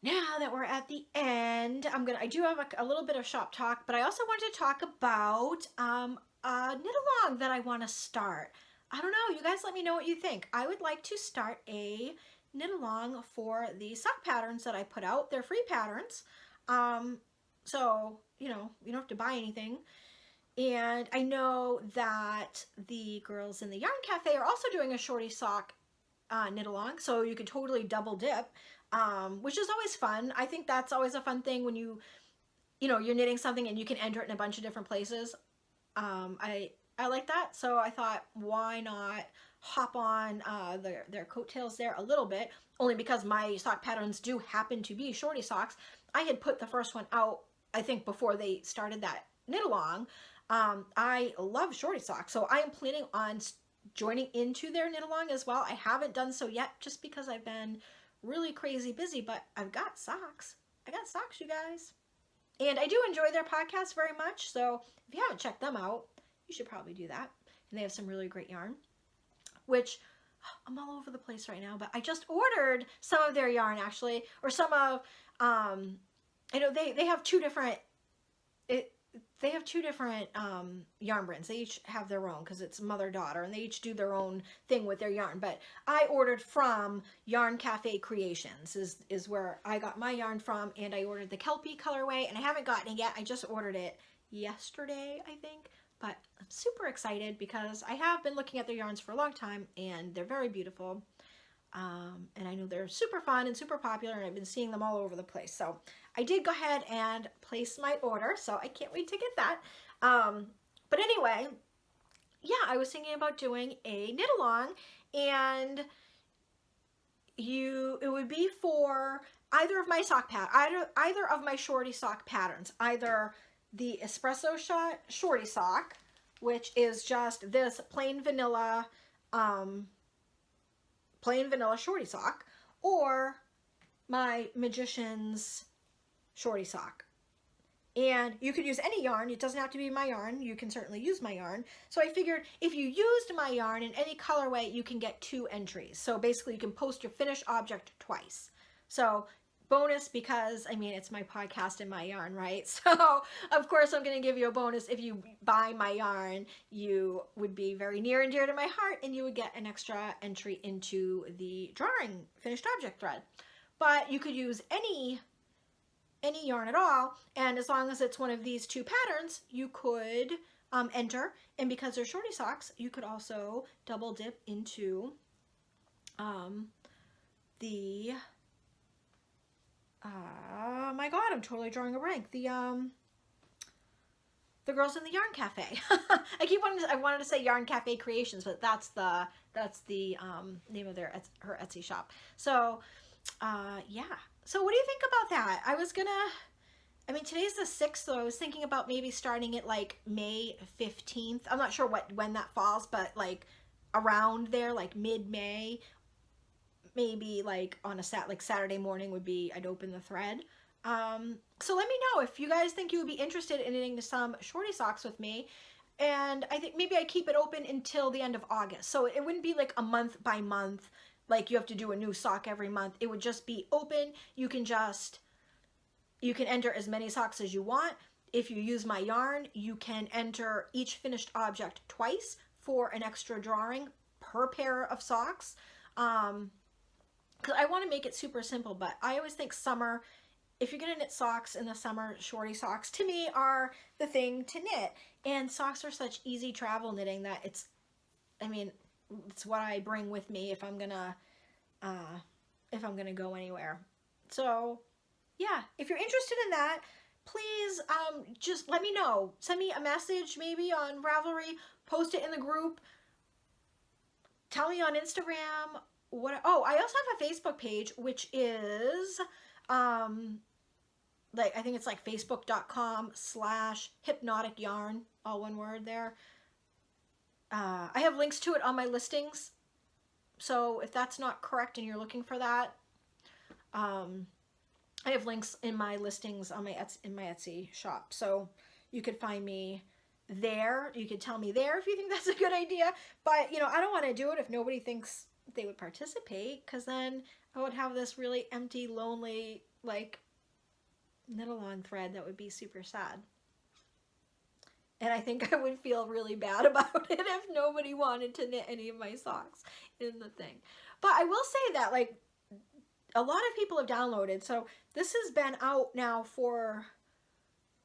now that we're at the end, I do have a little bit of shop talk, but I also wanted to talk about a knit along that I want to start. I don't know, you guys let me know what you think. I would like to start a knit along for the sock patterns that I put out. They're free patterns. So, you know, you don't have to buy anything. And I know that the girls in the Yarn Cafe are also doing a shorty sock knit along, so you could totally double dip, which is always fun. I think that's always a fun thing when you know, you're knitting something and you can enter it in a bunch of different places. I like that, so I thought, why not hop on their coattails there a little bit, only because my sock patterns do happen to be shorty socks. I had put the first one out, I think, before they started that knit along. I love shorty socks, so I am planning on joining into their knit along as well. I haven't done so yet just because I've been really crazy busy, but I've got socks. I got socks, you guys. And I do enjoy their podcast very much, so if you haven't checked them out, you should probably do that. And they have some really great yarn, which I'm all over the place right now, but I just ordered some of their yarn, actually, or some of, I know they have two different, they have two different yarn brands. They each have their own because it's mother-daughter, and they each do their own thing with their yarn. But I ordered from Yarn Cafe Creations is where I got my yarn from, and I ordered the Kelpie colorway, and I haven't gotten it yet. I just ordered it yesterday, I think. But I'm super excited because I have been looking at their yarns for a long time, and they're very beautiful. And I know they're super fun and super popular, and I've been seeing them all over the place. So I did go ahead and place my order, so I can't wait to get that. But anyway, yeah, I was thinking about doing a knit along, and it would be for either of my sock either of my shorty sock patterns, either the espresso shot shorty sock, which is just this plain vanilla shorty sock, or my magician's shorty sock. And you could use any yarn. It doesn't have to be my yarn. You can certainly use my yarn. So I figured if you used my yarn in any colorway, you can get 2 entries. So basically you can post your finished object twice. So bonus, because I mean, it's my podcast and my yarn, right? So of course I'm going to give you a bonus. If you buy my yarn, you would be very near and dear to my heart, and you would get an extra entry into the drawing finished object thread. But you could use any yarn at all, and as long as it's one of these 2 patterns, you could enter. And because they're shorty socks, you could also double dip into my God, I'm totally drawing a blank. The girls in the Yarn Cafe. I wanted to say Yarn Cafe Creations, but that's the name of her Etsy shop. So yeah. So what do you think about that? I mean, today's the 6th, so I was thinking about maybe starting it like May 15th. I'm not sure when that falls, but like around there, like mid-May, maybe like on a Saturday morning would be, I'd open the thread. So let me know if you guys think you would be interested in knitting some shorty socks with me. And I think maybe I keep it open until the end of August. So it wouldn't be like a month by month, like you have to do a new sock every month. It would just be open. You can enter as many socks as you want. If you use my yarn, you can enter each finished object twice for an extra drawing per pair of socks. Because I want to make it super simple, but I always think summer, if you're going to knit socks in the summer, shorty socks to me are the thing to knit. And socks are such easy travel knitting that it's what I bring with me if I'm gonna go anywhere. So yeah, if you're interested in that, please just let me know. Send me a message maybe on Ravelry, post it in the group, tell me on Instagram. I also have a Facebook page, which is I think it's like facebook.com/hypnotic yarn, all one word there. I have links to it on my listings, so if that's not correct and you're looking for that, I have links in my listings on my Etsy shop, so you could find me there. You could tell me there if you think that's a good idea, but I don't want to do it if nobody thinks they would participate, because then I would have this really empty, lonely, like, knit along thread that would be super sad. And I think I would feel really bad about it if nobody wanted to knit any of my socks in the thing. But I will say that, like, a lot of people have downloaded. So this has been out now for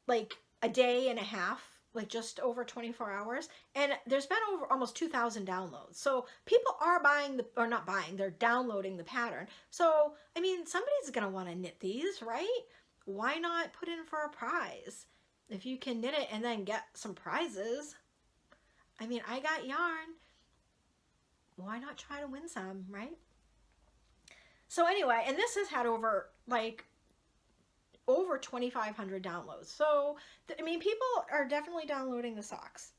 like a day and a half, like just over 24 hours, and there's been over almost 2,000 downloads. So people are buying or not buying, they're downloading the pattern. So, I mean, somebody's gonna want to knit these, right? Why not put in for a prize? If you can knit it and then get some prizes. I mean, I got yarn. Why not try to win some, right? So anyway, and this has had over 2,500 downloads. So, I mean, people are definitely downloading the socks.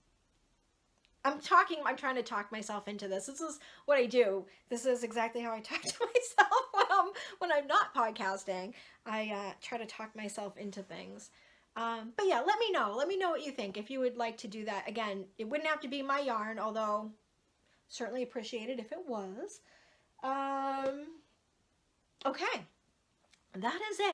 I'm trying to talk myself into this. This is what I do. This is exactly how I talk to myself when I'm not podcasting. I try to talk myself into things. But yeah, let me know. Let me know what you think. If you would like to do that. Again, it wouldn't have to be my yarn, although certainly appreciate it if it was. Okay. That is it.